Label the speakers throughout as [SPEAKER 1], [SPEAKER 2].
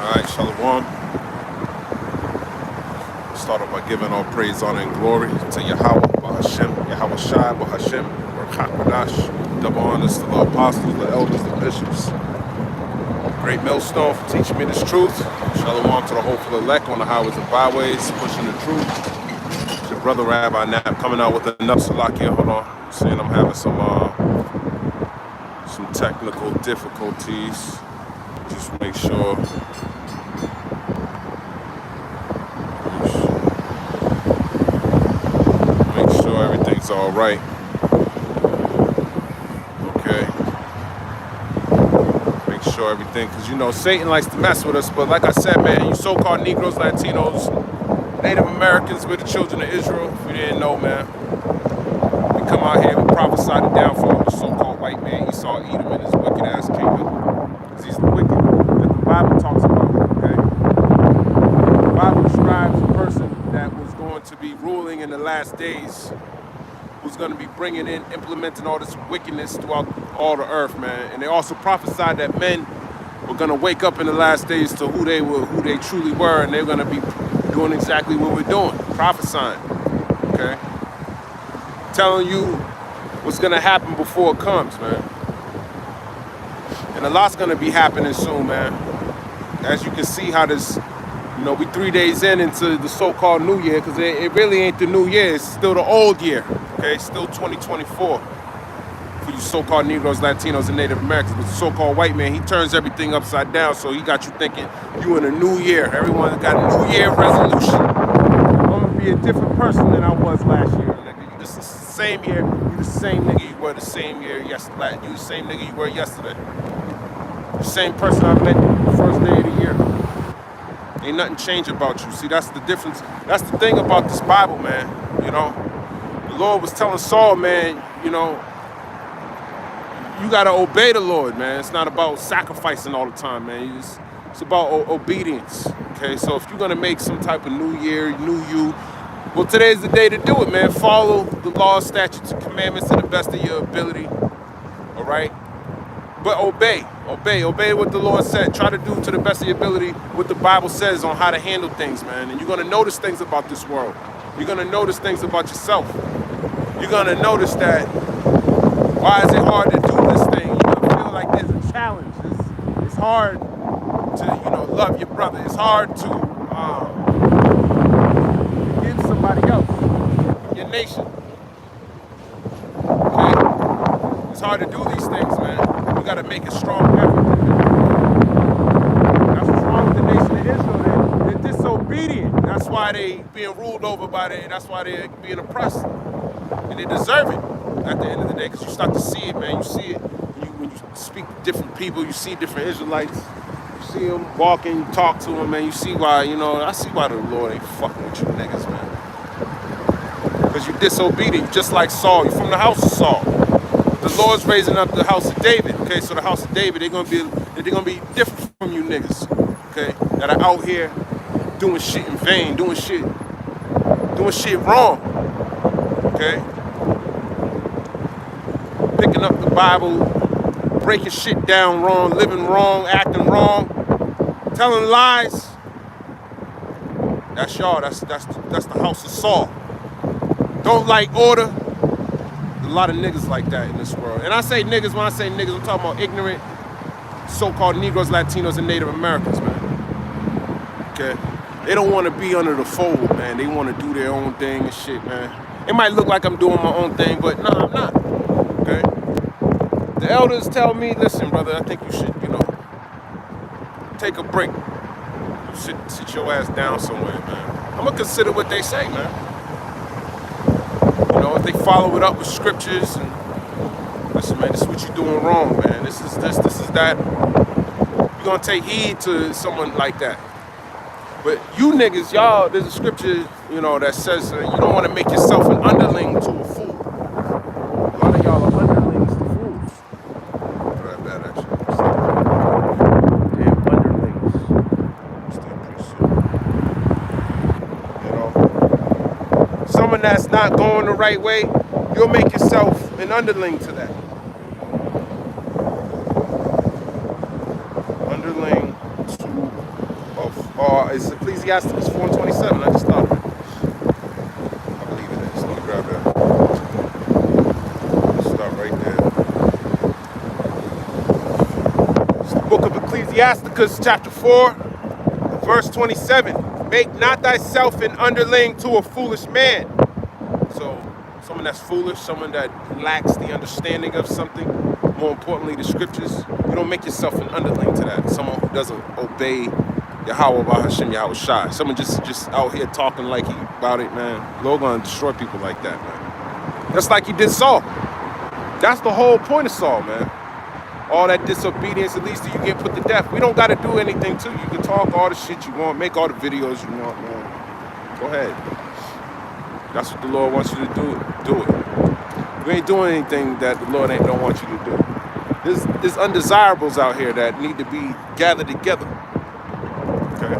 [SPEAKER 1] Alright, Shalom. Start off by giving all praise, honor, and glory to Yahweh, Bahashem, Yahweh Shai, Bahashem, Baruch HaKodash. Double honors to the apostles, the elders, the bishops. Great millstone for teaching me this truth. Shalom to the hopeful elect on the highways and byways, pushing the truth. It's your brother Rabbi Nap coming out with another Salakia. Hold on. Saying I'm having some technical difficulties. Just make sure. Everything's all right. Okay. Make sure everything, because you know Satan likes to mess with us. But like I said, man, you so-called Negroes, Latinos, Native Americans, we're the children of Israel. If you didn't know, man, we come out here, we prophesy the downfall of the so-called white man, Esau, Edom, and his wicked ass kingdom, because he's the wicked that the Bible talks about. Okay. The Bible describes a person that was going to be ruling in the last days, who's going to be bringing in, implementing all this wickedness throughout all the earth, man. And they also prophesied that men were going to wake up in the last days to who they truly were, and they're going to be doing exactly what we're doing, prophesying, okay? Telling you what's going to happen before it comes, man. And a lot's going to be happening soon, man. As you can see how this, you know, we 3 days into the so-called new year, because it really ain't the new year, it's still the old year. Okay, still 2024 for you so-called Negroes, Latinos, and Native Americans. But the so-called white man, he turns everything upside down, so he got you thinking you in a new year. Everyone's got a new year resolution. I'm gonna be a different person than I was last year, nigga. You just the same year, you the same nigga you were the same year yesterday. You the same nigga you were yesterday. The same person I met the first day of the year. Ain't nothing changed about you. See, that's the difference. That's the thing about this Bible, man, you know? The Lord was telling Saul, man, you know, you got to obey the Lord, man. It's not about sacrificing all the time, man. It's about obedience, okay? So if you're going to make some type of new year, new you, well, today's the day to do it, man. Follow the laws, statutes, and commandments to the best of your ability, all right? But obey what the Lord said. Try to do to the best of your ability what the Bible says on how to handle things, man. And you're going to notice things about this world. You're going to notice things about yourself. You're going to notice that, why is it hard to do this thing? You're going to feel like there's a challenge. It's hard to, you know, love your brother. It's hard to forgive somebody else, your nation. Okay? It's hard to do these things, man. You got to make a strong effort. That's what's wrong with the nation of Israel. They're disobedient. That's why they being ruled over that's why they're being oppressed. And they deserve it at the end of the day, because you start to see it, man. You see it when you speak to different people. You see different Israelites. You see them walking, you talk to them, man. You see why, you know, I see why the Lord ain't fucking with you niggas, man. Because you're disobedient, just like Saul. You're from the house of Saul. The Lord's raising up the house of David, okay? So the house of David, they're gonna be different from you niggas, okay? That are out here doing shit in vain, doing shit wrong, okay? Picking up the Bible, breaking shit down wrong, living wrong, acting wrong, telling lies. That's y'all. That's the house of Saul. Don't like order. There's a lot of niggas like that in this world. And I say niggas, when I say niggas, I'm talking about ignorant, so-called Negroes, Latinos, and Native Americans, man. Okay? They don't want to be under the fold, man. They want to do their own thing and shit, man. It might look like I'm doing my own thing, but no, I'm not. Okay? The elders tell me, listen, brother, I think you should, you know, take a break. You should sit your ass down somewhere, man. I'm going to consider what they say, man. You know, if they follow it up with scriptures and listen, man, this is what you're doing wrong, man. This is that. You're going to take heed to someone like that. But you niggas, y'all, there's a scripture, you know, that says you don't want to make yourself an underling to a fool. A lot of y'all are underlings to fools. Right bad at you. Damn underlings. Still pretty soon. You know? Someone that's not going the right way, you'll make yourself an underling to that. Underling to It's Ecclesiastes 4:27. I just thought of it. I believe it is. Let me grab that. Let's start right there. It's the book of Ecclesiasticus, chapter 4, verse 27. Make not thyself an underling to a foolish man. So, someone that's foolish, someone that lacks the understanding of something, more importantly, the scriptures, you don't make yourself an underling to that. Someone who doesn't obey Yahweh Bahashem Yahweh Shai. Someone just out here talking like he about it, man. Lord gonna destroy people like that, man. Just like he did Saul. That's the whole point of Saul, man. All that disobedience, at least you get put to death. We don't gotta do anything to you. You can talk all the shit you want, make all the videos you want, man. Go ahead. That's what the Lord wants you to do. Do it. You ain't doing anything that the Lord don't want you to do. There's undesirables out here that need to be gathered together. Okay?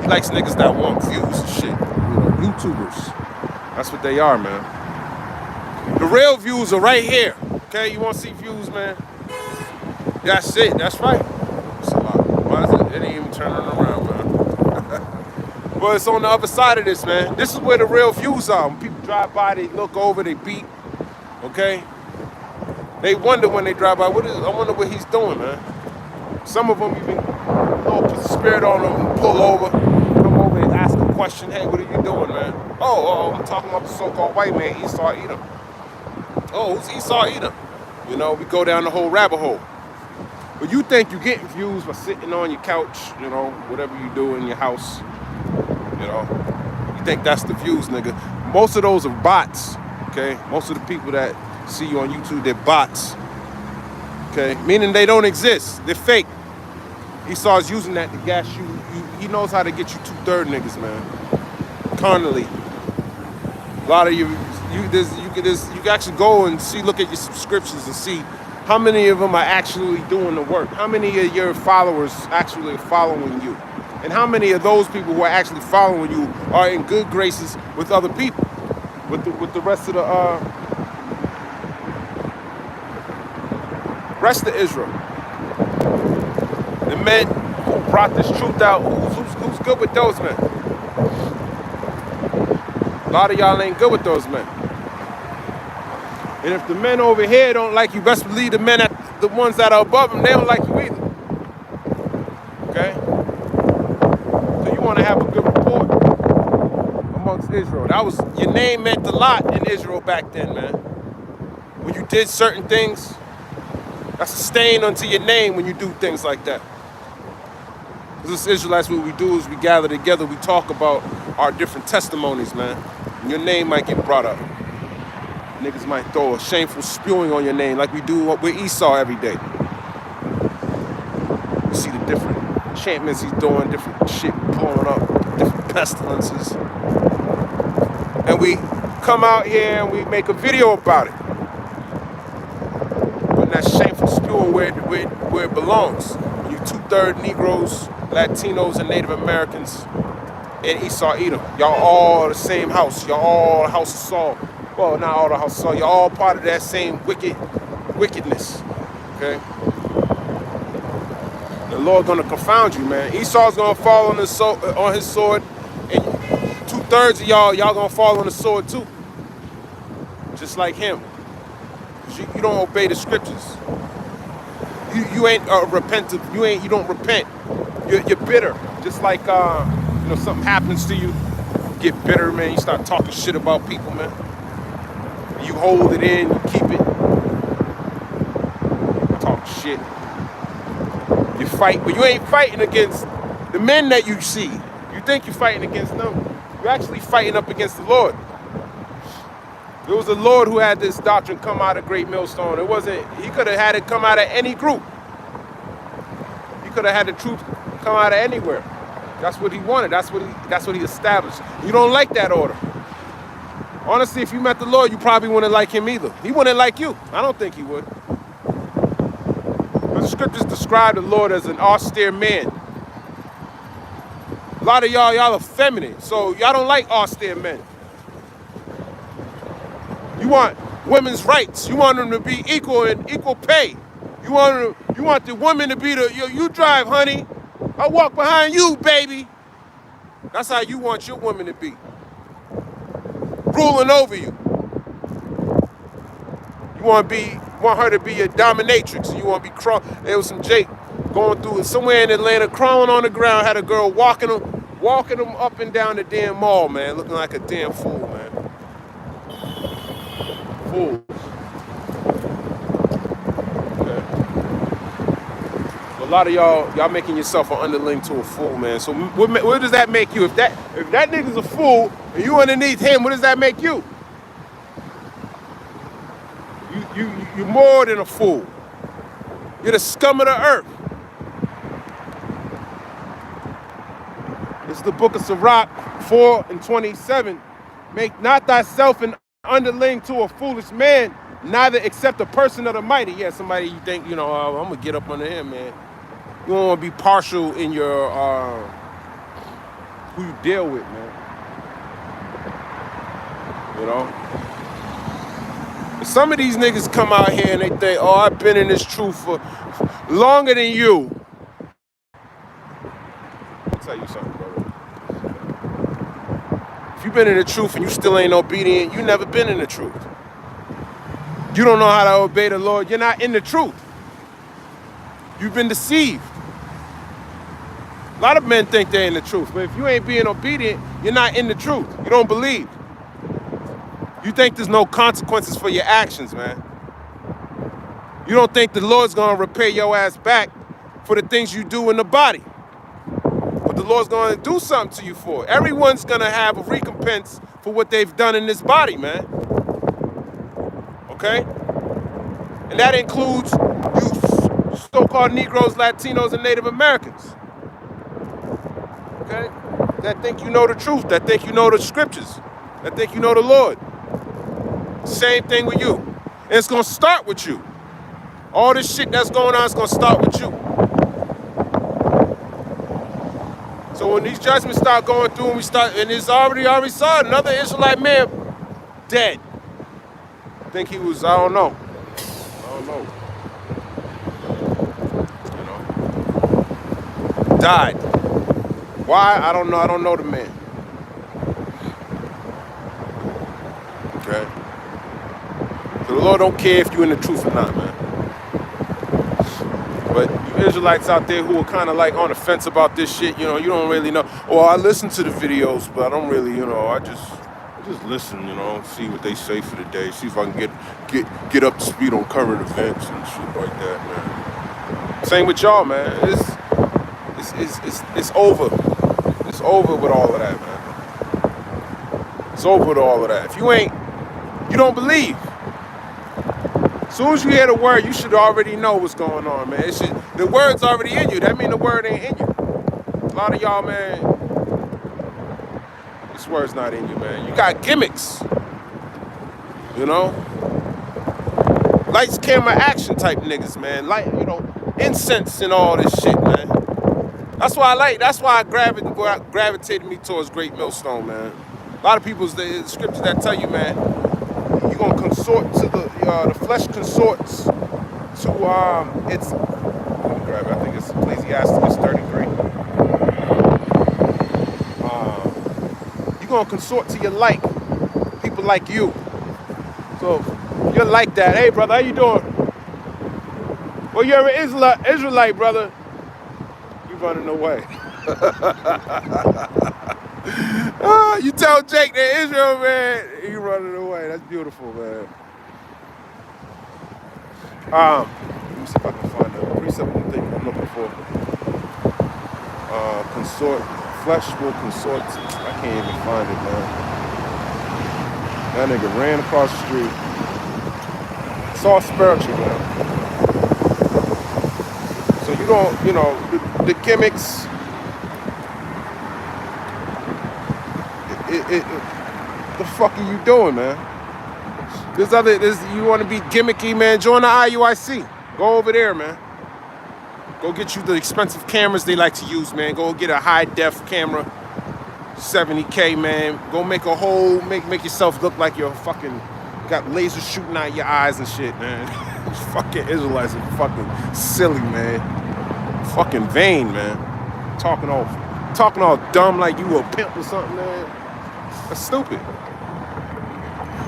[SPEAKER 1] He likes niggas that want views and shit. You know, YouTubers. That's what they are, man. The real views are right here. Okay? You want to see views, man? That's it. That's right. It's a lot. Why is it? It ain't even turning around, man. Well, it's on the other side of this, man. This is where the real views are. When people drive by, they look over, they beat. Okay? They wonder when they drive by, I wonder what he's doing, man. Some of them even put the spirit on them, pull over, come over and ask a question. Hey, what are you doing, man? Oh, I'm talking about the so-called white man, Esau Edom. Oh, who's Esau Edom? You know, we go down the whole rabbit hole. But you think you're getting views by sitting on your couch, you know, whatever you do in your house. You know, you think that's the views, nigga. Most of those are bots, okay? Most of the people that see you on YouTube, they're bots, okay? Meaning they don't exist. They're fake. Esau's using that to gas you. He knows how to get you 2/3 niggas, man. Carnally. A lot of you can actually go and look at your subscriptions and see how many of them are actually doing the work. How many of your followers actually are following you? And how many of those people who are actually following you are in good graces with other people, with the rest of Israel? The men who brought this truth out, who's good with those men? A lot of y'all ain't good with those men. And if the men over here don't like you, best believe the ones that are above them, they don't like you either. Okay? Want to have a good report amongst Israel. Your name meant a lot in Israel back then, man. When you did certain things, that's a stain onto your name when you do things like that. Because as Israelites, what we do is we gather together, we talk about our different testimonies, man. And your name might get brought up. Niggas might throw a shameful spewing on your name like we do with Esau every day. You see the different enchantments he's doing, different shit blowing up, different pestilences. And we come out here and we make a video about it. Putting that shameful spewing where it belongs. You 2/3 Negroes, Latinos, and Native Americans in Esau Edom. Y'all all the same house. Y'all all House of Saul. Well, not all the House of Saul. Y'all all part of that same wickedness. Okay? The Lord gonna confound you, man. Esau's gonna fall on his sword, and 2/3 of y'all gonna fall on the sword too. Just like him. You don't obey the scriptures. You ain't repentant. You don't repent. You're bitter. Just like something happens to you, you get bitter, man. You start talking shit about people, man. You hold it in, you keep it. Talk shit. You fight, but you ain't fighting against the men that you see. You think you're fighting against them. You're actually fighting up against the Lord. It was the Lord who had this doctrine come out of Great Millstone. He could have had it come out of any group. He could have had the truth come out of anywhere. That's what he wanted. That's what he established. You don't like that order. Honestly, if you met the Lord, you probably wouldn't like him either. He wouldn't like you. I don't think he would. But the scriptures describe the Lord as an austere man. A lot of y'all are feminine, so y'all don't like austere men. You want women's rights. You want them to be equal and equal pay. You want the women to be you drive, honey. I walk behind you, baby. That's how you want your woman to be. Ruling over you. You want her to be your dominatrix. And you want to be crawling. There was some Jake going through it somewhere in Atlanta, crawling on the ground, had a girl walking him up and down the damn mall, man, looking like a damn fool, man. Fool. Okay. A lot of y'all making yourself an underling to a fool, man. So what does that make you? If that nigga's a fool and you underneath him, what does that make you? You're more than a fool. You're the scum of the earth. It's the book of Sirach 4:27. Make not thyself an underling to a foolish man, neither accept a person of the mighty. Yeah, somebody you think, I'm going to get up under him, man. You don't want to be partial in your, who you deal with, man. Some of these niggas come out here and they think, oh, I've been in this truth for longer than you. I'll tell you something, brother. If you've been in the truth and you still ain't obedient, you never been in the truth. You don't know how to obey the Lord, you're not in the truth. You've been deceived. A lot of men think they're in the truth, but if you ain't being obedient, you're not in the truth. You don't believe. You think there's no consequences for your actions, man. You don't think the Lord's gonna repay your ass back for the things you do in the body. But the Lord's gonna do something to you for it. Everyone's gonna have a recompense for what they've done in this body, man. Okay? And that includes you so-called Negroes, Latinos, and Native Americans. Okay? That think you know the truth, that think you know the scriptures, that think you know the Lord. Same thing with you. And it's going to start with you. All this shit that's going on is going to start with you. So when these judgments start going through and it's already saw another Israelite man dead. I think he was, I don't know. Died. Why? I don't know. I don't know the man. Okay? So the Lord don't care if you're in the truth or not, man. But you Israelites out there who are kind of like on the fence about this shit, you don't really know. Well, I listen to the videos, but I don't really, I just listen, see what they say for the day, see if I can get up to speed on current events and shit like that, man. Same with y'all, man. It's over. It's over with all of that, man. It's over with all of that. If you don't believe. As soon as you hear the word, you should already know what's going on, man. The word's already in you. That means the word ain't in you. A lot of y'all, man, this word's not in you, man. You got gimmicks. Lights, camera, action type niggas, man. Like, incense and all this shit, man. That's why I gravitated me towards Great Millstone, man. A lot of people's the scriptures that tell you, man, you're gonna consort to the flesh consorts to it's. Let me grab it. I think it's Ecclesiastes 33. You're gonna consort to your like people like you. So you're like that. Hey, brother, how you doing? Well, you're an Israelite, brother. You running away. You tell Jake that Israel, man, he running away. That's beautiful, man. Let me see if I can find the precept I'm looking for. Consort, flesh will consort. I can't even find it, man. That nigga ran across the street. It's all spiritual, man. So you don't, the gimmicks. The fuck are you doing, man? You want to be gimmicky, man? Join the IUIC. Go over there, man. Go get you the expensive cameras they like to use, man. Go get a high def camera, 70K, man. Go make make yourself look like you're fucking got lasers shooting out your eyes and shit, man. Fucking Israelites are fucking silly, man. Fucking vain, man. talking all dumb like you a pimp or something, man. That's stupid.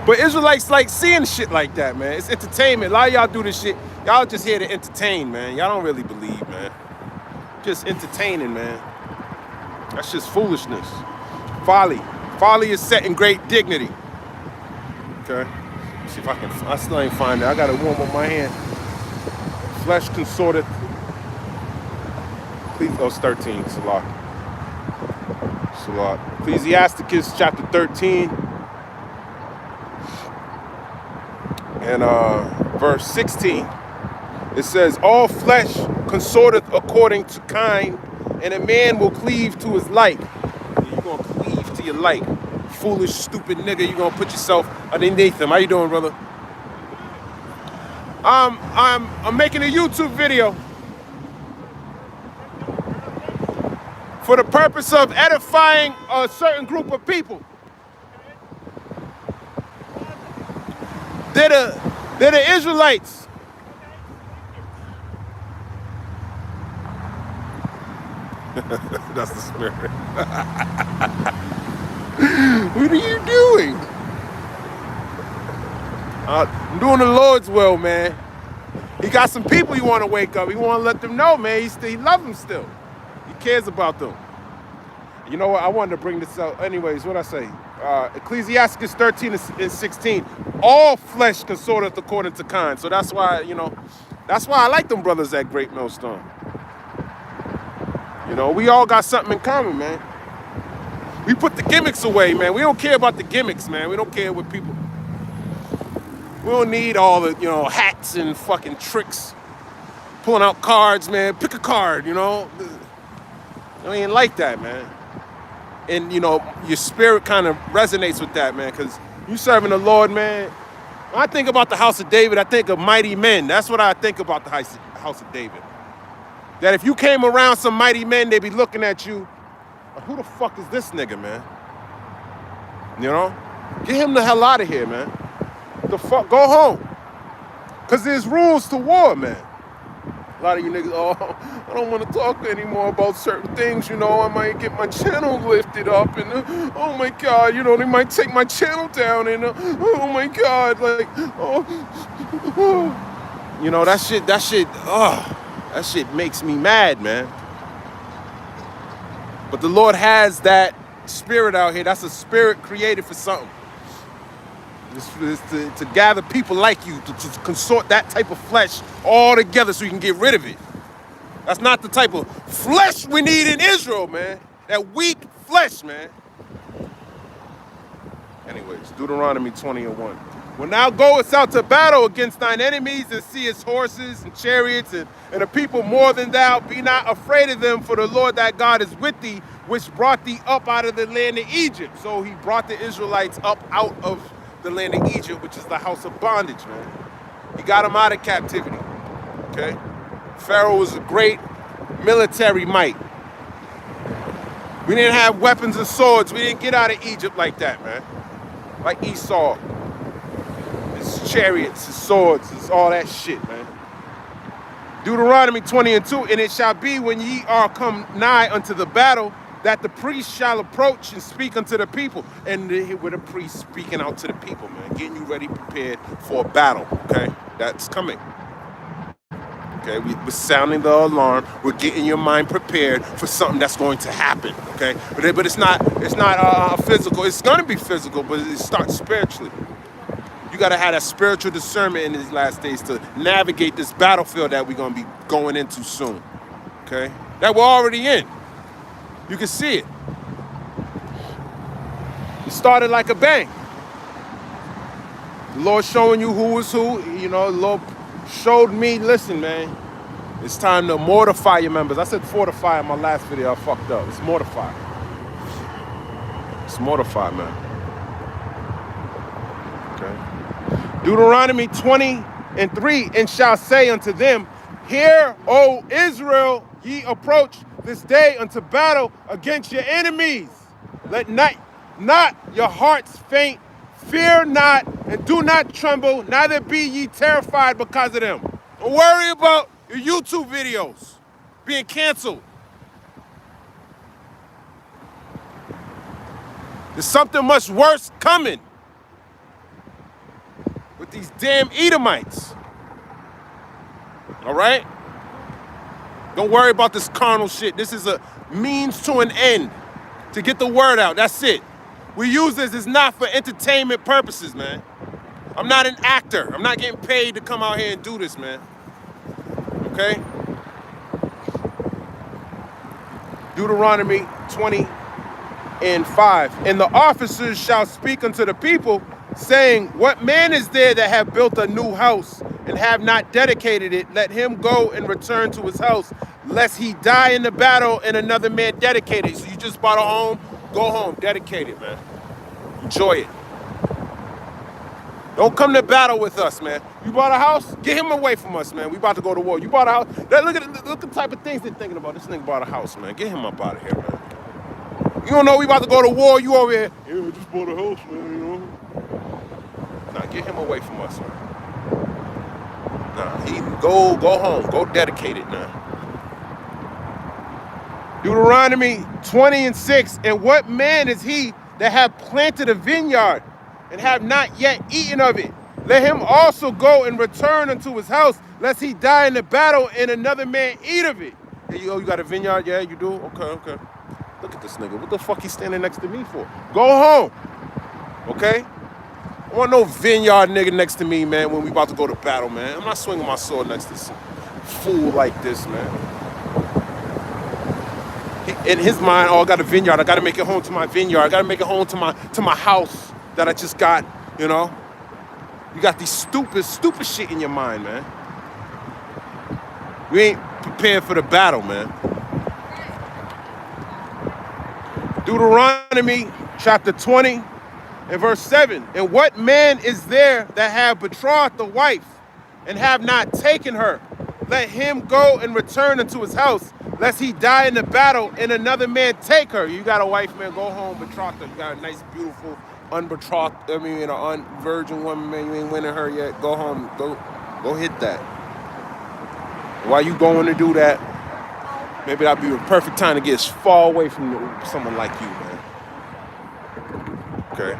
[SPEAKER 1] But Israelites like seeing shit like that, man. It's entertainment. A lot of y'all do this shit. Y'all just here to entertain, man. Y'all don't really believe, man. Just entertaining, man. That's just foolishness. Folly. Folly is set in great dignity. Okay. Let's see if I can. I still ain't find it. I gotta warm up my hand. Flesh consorteth. Please, oh, it's 13. Salah. Ecclesiasticus chapter 13 and verse 16. It says, all flesh consorteth according to kind, and a man will cleave to his like. You're gonna cleave to your like. Foolish, stupid nigga, you're gonna put yourself underneath him. How you doing, brother? I'm making a YouTube video for the purpose of edifying a certain group of people. They're the Israelites. That's the spirit. What are you doing? I'm doing the Lord's will, man. He got some people he want to wake up. He want to let them know, man, he loves them still. He cares about them. You know what? I wanted to bring this out. Anyways, what I say? Ecclesiasticus 13 and 16. All flesh consorteth according to kind. So that's why, that's why I like them brothers at Great Millstone. We all got something in common, man. We put the gimmicks away, man. We don't care about the gimmicks, man. We don't care what people... We don't need all the, hats and fucking tricks. Pulling out cards, man. Pick a card, It ain't like that, man. And, your spirit kind of resonates with that, man, because you serving the Lord, man. When I think about the house of David, I think of mighty men. That's what I think about the house of David. That if you came around some mighty men, they'd be looking at you, who the fuck is this nigga, man? Get him the hell out of here, man. The fuck, go home. Because there's rules to war, man. A lot of you niggas, I don't want to talk anymore about certain things, I might get my channel lifted up and, oh my God, they might take my channel down and, oh my God, that shit makes me mad, man. But the Lord has that spirit out here. That's a spirit created for something. It's to gather people like you, to consort that type of flesh all together so you can get rid of it. That's not the type of flesh we need in Israel, man. That weak flesh, man. Anyways, Deuteronomy 20 and 1. When thou goest out to battle against thine enemies and seest horses and chariots and a people more than thou, be not afraid of them, for the Lord thy God is with thee, which brought thee up out of the land of Egypt. So he brought the Israelites up out of the land of Egypt, which is the house of bondage, man. He got them out of captivity, okay? Pharaoh was a great military might. We didn't have weapons and swords. We didn't get out of Egypt like that, man. Like Esau. His chariots, his swords, it's all that shit, man. Deuteronomy 20 and 2, and it shall be when ye are come nigh unto the battle, that the priest shall approach and speak unto the people. And with a priest speaking out to the people, man, getting you ready, prepared for a battle, okay? That's coming. Okay, we're sounding the alarm. We're getting your mind prepared for something that's going to happen, okay? But it's not physical. It's going to be physical, but it starts spiritually. You got to have that spiritual discernment in these last days to navigate this battlefield that we're going to be going into soon, okay? That we're already in. You can see it. It started like a bang. The Lord showing you who is who. The Lord showed me, listen, man, it's time to mortify your members. I said fortify in my last video. I fucked up. It's mortify. It's mortify, man. Okay. Deuteronomy 20 and 3, and shall say unto them, hear, O Israel, ye approach this day unto battle against your enemies. Let not your hearts faint. Fear not, and do not tremble, neither be ye terrified because of them. Don't worry about your YouTube videos being canceled. There's something much worse coming with these damn Edomites. All right? Don't worry about this carnal shit. This is a means to an end to get the word out. That's it. We use this as not for entertainment purposes, man. I'm not an actor. I'm not getting paid to come out here and do this, man. Okay? Deuteronomy 20:5. And the officers shall speak unto the people, saying, what man is there that have built a new house and have not dedicated it? Let him go and return to his house, lest he die in the battle and another man dedicate it. So you just bought a home, go home, dedicate it, man. Enjoy it. Don't come to battle with us, man. You bought a house? Get him away from us, man. We about to go to war. You bought a house? Look at the type of things they're thinking about. This nigga bought a house, man. Get him up out of here, man. You don't know we about to go to war. You over here. Yeah, I just bought a house, man, you know. Nah, get him away from us, man. Nah, he go home. Go dedicate it now. Deuteronomy 20:6. And what man is he that have planted a vineyard and have not yet eaten of it? Let him also go and return unto his house, lest he die in the battle and another man eat of it. Hey, you got a vineyard? Yeah, you do? Okay. Look at this nigga. What the fuck he standing next to me for? Go home. Okay? I want no vineyard nigga next to me, man, when we about to go to battle, man. I'm not swinging my sword next to some fool like this, man. In his mind, oh, I got a vineyard. I got to make it home to my vineyard. I got to make it home to my house that I just got, you know. You got these stupid shit in your mind, man. We ain't prepared for the battle, man. Deuteronomy chapter 20 and verse 7. And what man is there that have betrothed the wife and have not taken her? Let him go and return unto his house, lest he die in the battle and another man take her. You got a wife, man, go home, betrothed her. You got a nice, beautiful, unbetrothed, an unvirgin woman, man, you ain't winning her yet. Go home, go hit that. While you going to do that, maybe that'll be the perfect time to get as far away from someone like you, man. Okay?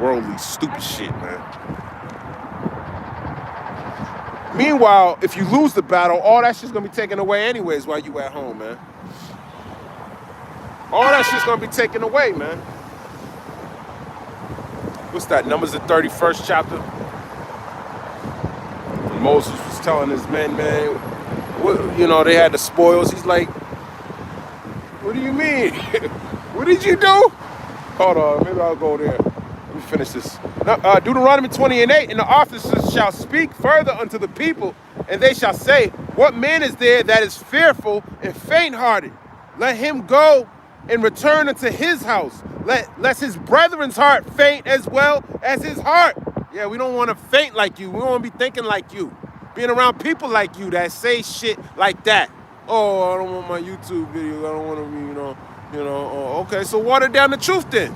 [SPEAKER 1] Worldly, stupid shit, man. Meanwhile, if you lose the battle, all that shit's gonna be taken away anyways while you at home, man. All that shit's gonna be taken away, man. What's that? Numbers the 31st chapter. When Moses was telling his men, man, they had the spoils. He's like, what do you mean? What did you do? Hold on, maybe I'll go there. Let me finish this. Deuteronomy 20:8. And the officers shall speak further unto the people, and they shall say, what man is there that is fearful and faint-hearted? Let him go and return unto his house, lest his brethren's heart faint as well as his heart. Yeah, we don't want to faint like you. We don't want to be thinking like you. Being around people like you that say shit like that. Oh, I don't want my YouTube video. I don't want to be, oh, okay, so water down the truth then.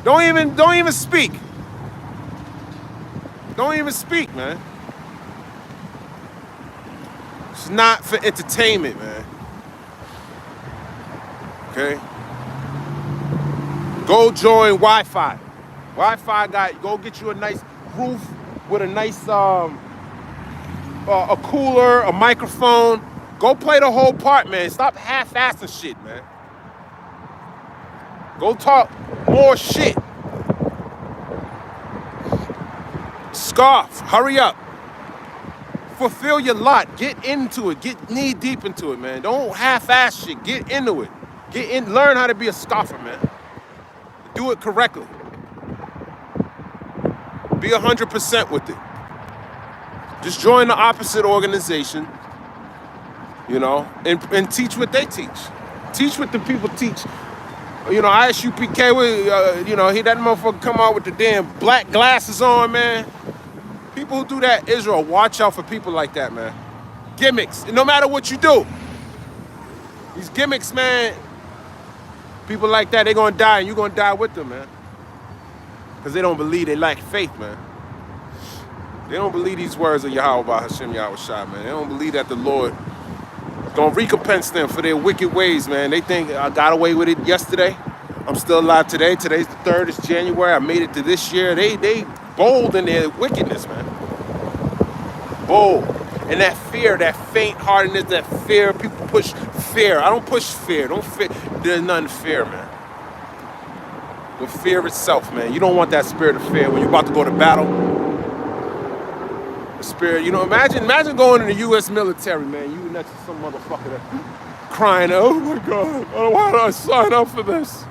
[SPEAKER 1] Don't even speak. Don't even speak, man. It's not for entertainment, man. Okay? Go join Wi-Fi. Wi-Fi go get you a nice roof with a nice a cooler, a microphone. Go play the whole part, man. Stop half-assing shit, man. Go talk more shit. Scarf, hurry up. Fulfill your lot. Get into it. Get knee deep into it, man. Don't half-ass shit. Get into it. Learn how to be a scoffer, man. Do it correctly. Be 100% with it. Just join the opposite organization, and teach what they teach. Teach what the people teach. ISUPK, that motherfucker come out with the damn black glasses on, man. People who do that, Israel, watch out for people like that, man. Gimmicks, and no matter what you do. These gimmicks, man, people like that, they're gonna die, and you're gonna die with them, man. Because they don't believe, they lack faith, man. They don't believe these words of Yahweh by Hashem Yahweh Shai, man. They don't believe that the Lord is gonna recompense them for their wicked ways, man. They think I got away with it yesterday. I'm still alive today. Today's the 3rd, it's January. I made it to this year. They bold in their wickedness, man. Bold. And that fear, that faint-heartedness, that fear, people push fear. I don't push fear. Don't fear. There's none fear, man. But fear itself, man. You don't want that spirit of fear when you're about to go to battle. The spirit, imagine going in the U.S. military, man. You next to some motherfucker that crying, oh my God, why did I sign up for this?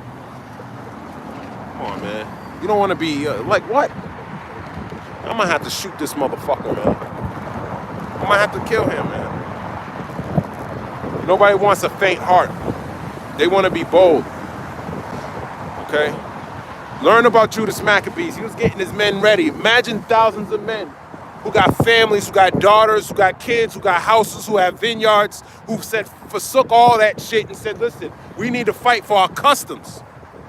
[SPEAKER 1] Come on, man. You don't want to be like what? I'm gonna have to shoot this motherfucker, man. I'm gonna have to kill him, man. Nobody wants a faint heart. They want to be bold. Okay? Learn about Judas Maccabees. He was getting his men ready. Imagine thousands of men who got families, who got daughters, who got kids, who got houses, who have vineyards, who forsook all that shit and said, listen, we need to fight for our customs.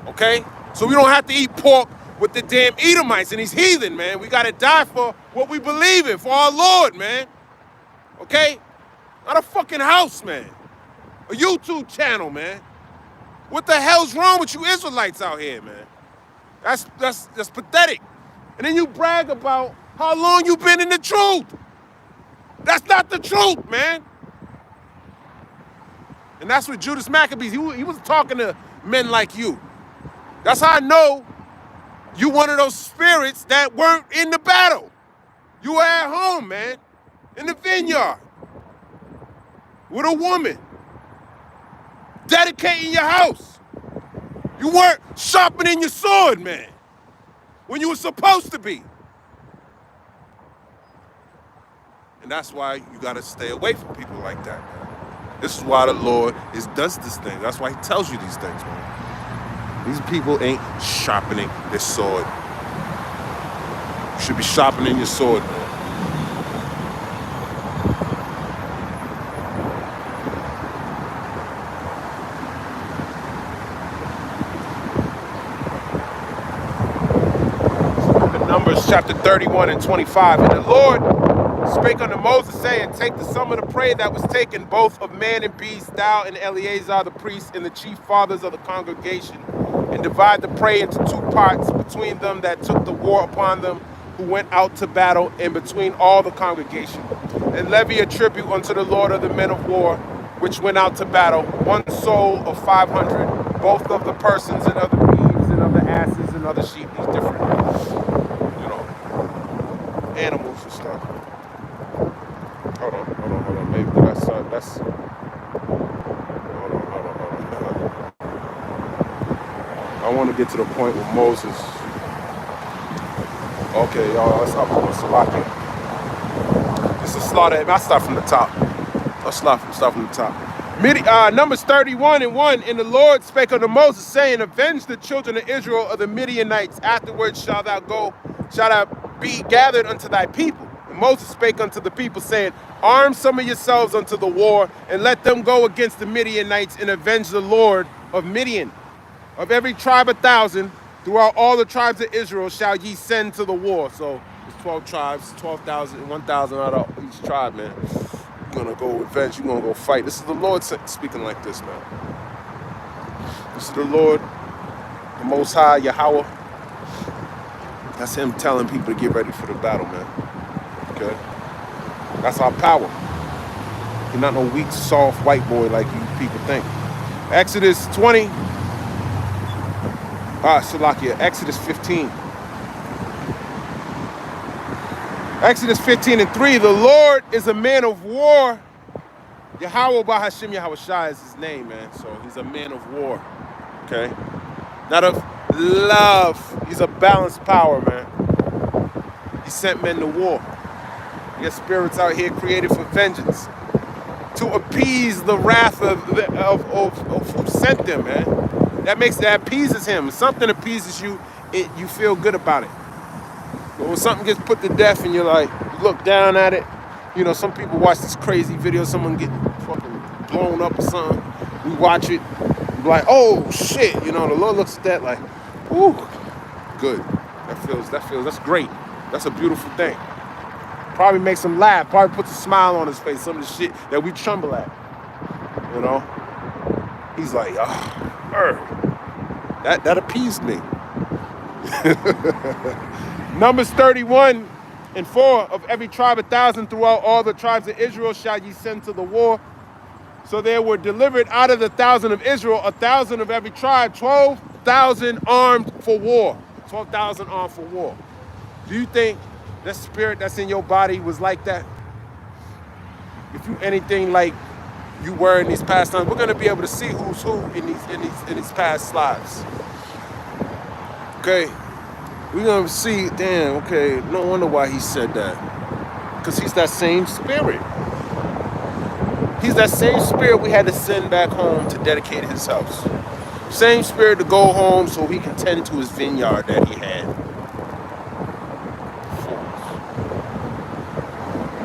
[SPEAKER 1] Okay? So we don't have to eat pork with the damn Edomites and these heathen, man. We got to die for what we believe in, for our Lord, man. Okay? Not a fucking house, man. A YouTube channel, man. What the hell's wrong with you Israelites out here, man? That's pathetic. And then you brag about how long you been in the truth. That's not the truth, man. And that's what Judas Maccabees, he was talking to men like you. That's how I know you one of those spirits that weren't in the battle. You were at home, man, in the vineyard with a woman, dedicating your house. You weren't sharpening your sword, man, when you were supposed to be. And that's why you gotta stay away from people like that, man. This is why the Lord does this thing. That's why he tells you these things, man. These people ain't sharpening their sword. You should be sharpening your sword, man. Numbers chapter 31 and 25. And the Lord spake unto Moses, saying, take the sum of the prey that was taken, both of man and beast, thou and Eleazar the priest, and the chief fathers of the congregation, and divide the prey into 2 parts between them that took the war upon them, who went out to battle, and between all the congregation. And levy a tribute unto the Lord of the men of war, which went out to battle, 1 soul of 500, both of the persons and of the beeves and of the asses and of the sheep. These different, animals and stuff. Hold on. Maybe that's hold on. I want to get to the point with Moses. Okay, y'all, let's stop doing Salakia. This is slaughter. I'll start from the top. Numbers 31 and 1. And the Lord spake unto Moses, saying, avenge the children of Israel of the Midianites. Afterwards shalt thou be gathered unto thy people. And Moses spake unto the people, saying, arm some of yourselves unto the war, and let them go against the Midianites, and avenge the Lord of Midian. Of every tribe 1,000, throughout all the tribes of Israel shall ye send to the war. So it's 12 tribes, 12,000, 1,000 out of each tribe, man. You're gonna go avenge, you're gonna go fight. This is the Lord speaking like this, man. This is the Lord, the Most High, Yahweh. That's him telling people to get ready for the battle, man. Okay? That's our power. You're not no weak, soft white boy like you people think. Exodus 20. Exodus 15. Exodus 15 and 3. The Lord is a man of war. Yahweh Bahashim Yahushai is his name, man. So he's a man of war. Okay? Not of love. He's a balanced power, man. He sent men to war. Your spirits out here created for vengeance, to appease the wrath of who sent them, man. That appeases him. Something appeases you, you feel good about it. But when something gets put to death and you look down at it, some people watch this crazy video, someone get fucking blown up or something. We watch it, be like, oh shit, the Lord looks at that like, whoo, good. That's great. That's a beautiful thing. Probably makes him laugh, probably puts a smile on his face, some of the shit that we tremble at. He's like, That appeased me. Numbers 31:4, of every tribe 1,000 throughout all the tribes of Israel shall ye send to the war. So there were delivered out of the 1,000 of Israel 1,000 of every tribe, 12,000 armed for war. 12,000 armed for war. Do you think that spirit that's in your body was like that? If you anything like you were in these past times, we're gonna be able to see who's who in these past lives. Okay, we're gonna see. Damn. Okay, no wonder why he said that. Because he's that same spirit. He's that same spirit we had to send back home to dedicate his house. Same spirit to go home so he can tend to his vineyard that he had.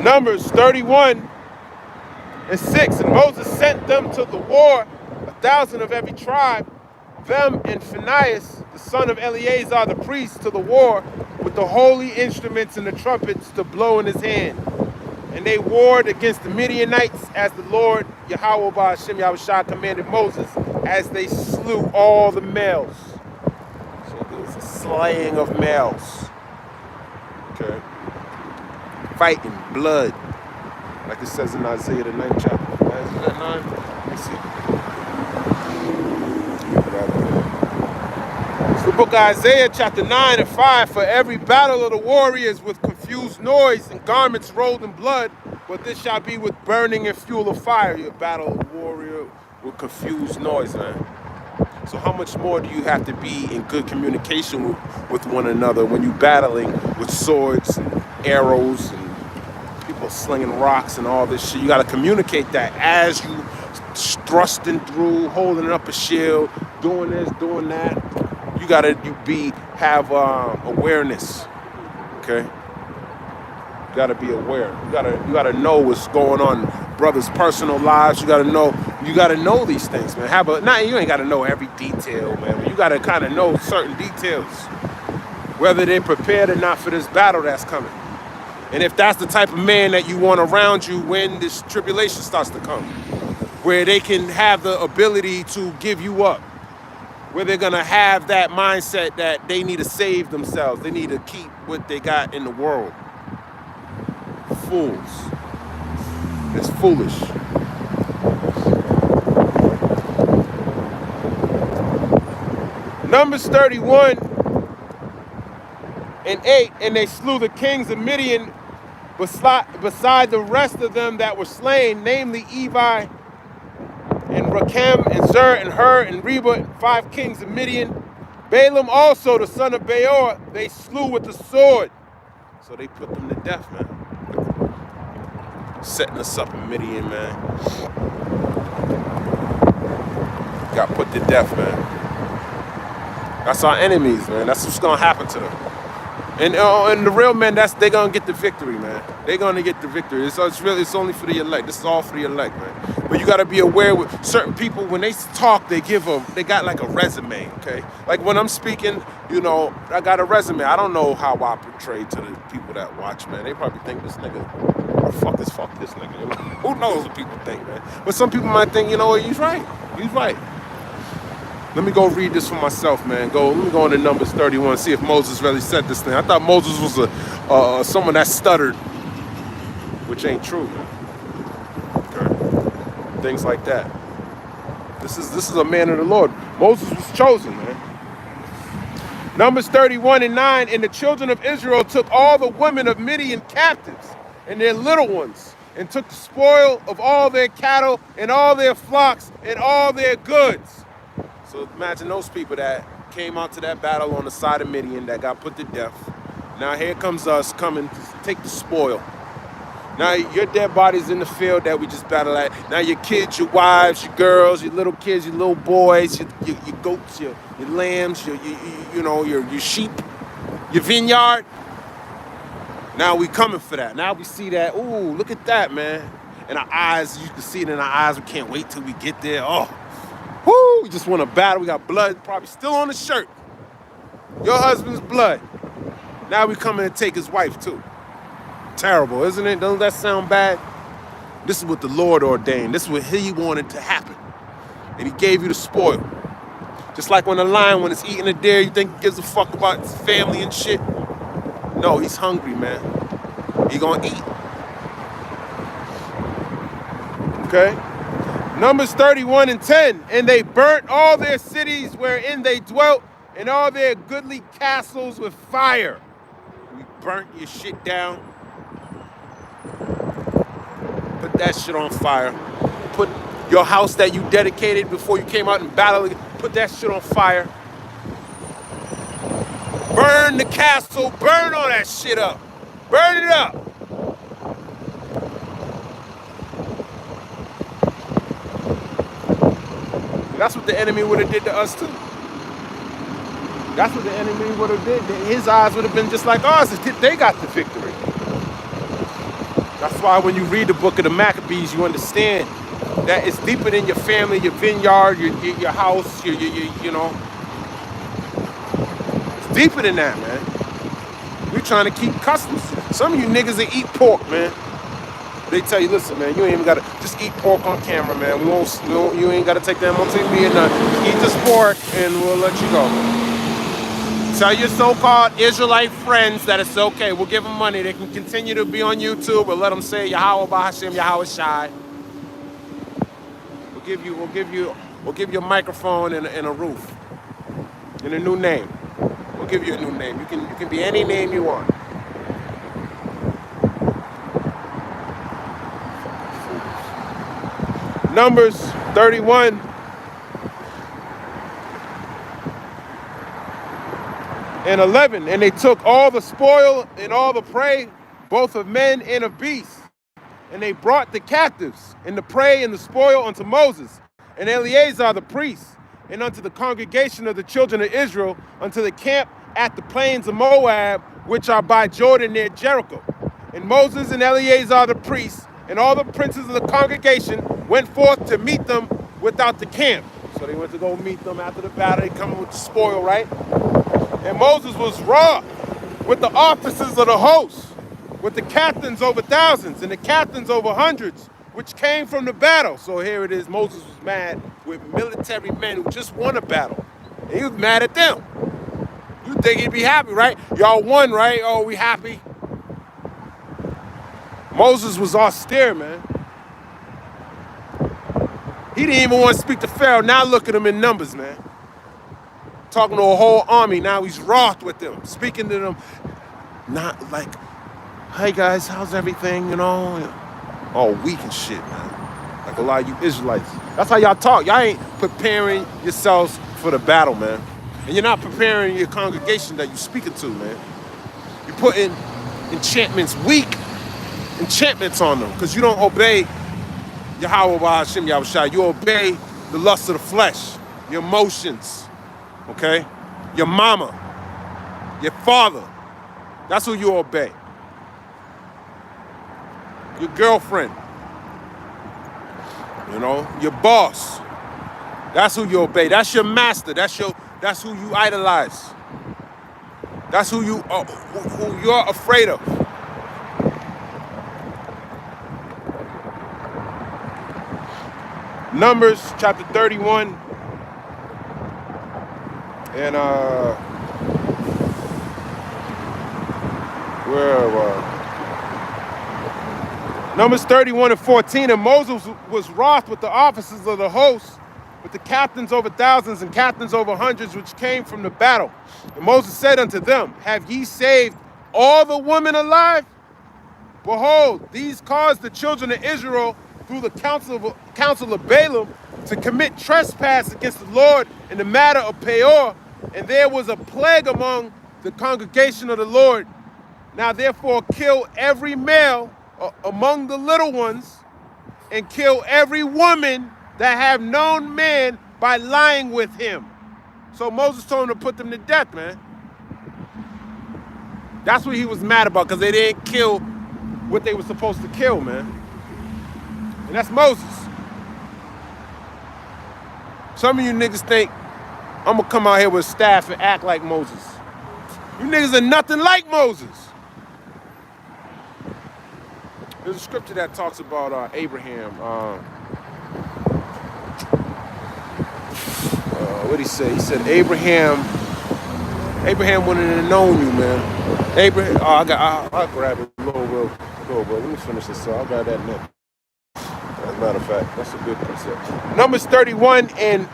[SPEAKER 1] Numbers 31:6, and Moses sent them to the war, 1,000 of every tribe, them and Phinehas, the son of Eleazar the priest, to the war with the holy instruments and the trumpets to blow in his hand. And they warred against the Midianites as the Lord Yahweh by Hashem Yahushua commanded Moses, as they slew all the males. So there was a slaying of males. Okay. Fighting, blood. Like it says in Isaiah the 9th chapter. Is that 9? Let me see. It's the book of Isaiah chapter 9:5. For every battle of the warriors with confused noise and garments rolled in blood, but this shall be with burning and fuel of fire. Your battle of warrior with confused noise, man. So how much more do you have to be in good communication with one another when you're battling with swords and arrows and people slinging rocks and all this shit? You got to communicate that as you thrusting through, holding up a shield, doing this, doing that. You got to have awareness, okay? You got to be aware. You got to know what's going on, brothers' personal lives. You got to know these things, man. You ain't got to know every detail, man. But you got to kind of know certain details, whether they're prepared or not for this battle that's coming. And if that's the type of man that you want around you when this tribulation starts to come, where they can have the ability to give you up, where they're going to have that mindset that they need to save themselves. They need to keep what they got in the world. Fools. It's foolish. Numbers 31:8, and they slew the kings of Midian beside the rest of them that were slain, namely Evi and Rakem and Zur and Hur and Reba, 5 kings of Midian. Balaam also, the son of Beor, they slew with the sword. So they put them to death, man. Setting us up in Midian, man. Got put to death, man. That's our enemies, man. That's what's gonna happen to them. And the real men, they're gonna get the victory, man. They're gonna get the victory. It's only for the elect. This is all for the elect, man. But you gotta be aware with certain people, when they talk, they got like a resume, okay? Like when I'm speaking, I got a resume. I don't know how I portray to the people that watch, man. They probably think this nigga, fuck this nigga. Who knows what people think, man? But some people might think, he's right. He's right. Let me go read this for myself, man. Let me go into Numbers 31, see if Moses really said this thing. I thought Moses was someone that stuttered, which ain't true, man. Okay. Things like that. This is a man of the Lord. Moses was chosen, man. Numbers 31:9, and the children of Israel took all the women of Midian captives and their little ones, and took the spoil of all their cattle and all their flocks and all their goods. So imagine those people that came out to that battle on the side of Midian that got put to death. Now here comes us coming to take the spoil. Now your dead bodies in the field that we just battled at. Now your kids, your wives, your girls, your little kids, your little boys, your goats, your lambs, your sheep, your vineyard. Now we coming for that. Now we see that. Ooh, look at that, man. In our eyes, you can see it in our eyes. We can't wait till we get there. Oh. Woo, we just want to battle. We got blood probably still on the shirt. Your husband's blood. Now we coming to take his wife too. Terrible, isn't it? Doesn't that sound bad? This is what the Lord ordained. This is what he wanted to happen. And he gave you the spoil. Just like when a lion, when it's eating a deer, you think he gives a fuck about his family and shit? No, he's hungry, man. He gonna eat. Okay? Numbers 31 and 10. And they burnt all their cities wherein they dwelt, and all their goodly castles with fire. We burnt your shit down. Put that shit on fire. Put your house that you dedicated before you came out in battle, put that shit on fire. Burn the castle, burn all that shit up. Burn it up. That's what the enemy would have did to us too. That's what the enemy would have did. His eyes would have been just like ours if they got the victory. That's why when you read the book of the Maccabees, you understand that it's deeper than your family, your vineyard, your house, you know. It's deeper than that, man. We're trying to keep customs. Some of you niggas that eat pork, man. They tell you, listen, man, you ain't even gotta just eat pork on camera, man. You ain't gotta take that on TV and eat this pork, and we'll let you go. Tell your so-called Israelite friends that it's okay. We'll give them money. They can continue to be on YouTube, but let them say Yahweh Bahashem, Yahweh Shai. We'll give you a microphone and a roof and a new name. We'll give you a new name. You can be any name you want. Numbers 31. And 11, and they took all the spoil and all the prey, both of men and of beasts. And they brought the captives and the prey and the spoil unto Moses and Eleazar the priest, and unto the congregation of the children of Israel, unto the camp at the plains of Moab, which are by Jordan near Jericho. And Moses and Eleazar the priest and all the princes of the congregation went forth to meet them without the camp. So they went to go meet them after the battle. They come with the spoil, right? And Moses was wroth with the officers of the host, with the captains over thousands and the captains over hundreds, which came from the battle. So here it is, Moses was mad with military men who just won a battle. And he was mad at them. You think he'd be happy, right? Y'all won, right? Oh, we happy. Moses was austere, man. He didn't even want to speak to Pharaoh. Now look at him in Numbers, man. Talking to a whole army. Now he's wroth with them, speaking to them. Not like, hey guys, how's everything, you know? All weak and shit, man. Like a lot of you Israelites. That's how y'all talk. Y'all ain't preparing yourselves for the battle, man. And you're not preparing your congregation that you're speaking to, man. You're putting weak enchantments on them because you don't obey Yahweh Bahashem Yahweh Shai. You obey the lust of the flesh, your emotions. Okay? Your mama, your father, that's who you obey. Your girlfriend, you know, your boss, that's who you obey. That's your master. That's who you idolize. That's who you're afraid of. Numbers chapter 31. And Numbers 31 and 14, and Moses was wroth with the officers of the host, with the captains over thousands and captains over hundreds, which came from the battle. And Moses said unto them, have ye saved all the women alive? Behold, these caused the children of Israel through the counsel of Balaam to commit trespass against the Lord in the matter of Peor. And there was a plague among the congregation of the Lord. Now therefore kill every male among the little ones, and kill every woman that have known man by lying with him. So Moses told him to put them to death, man. That's what he was mad about, because they didn't kill what they were supposed to kill, man. And that's Moses. Some of you niggas think I'm gonna come out here with a staff and act like Moses. You niggas are nothing like Moses. There's a scripture that talks about Abraham. What he said? He said Abraham wouldn't have known you, man. Abraham. Oh, I'll grab it. Bro. Let me finish this. So I'll grab that next. As a matter of fact, that's a good precept. Numbers 31 and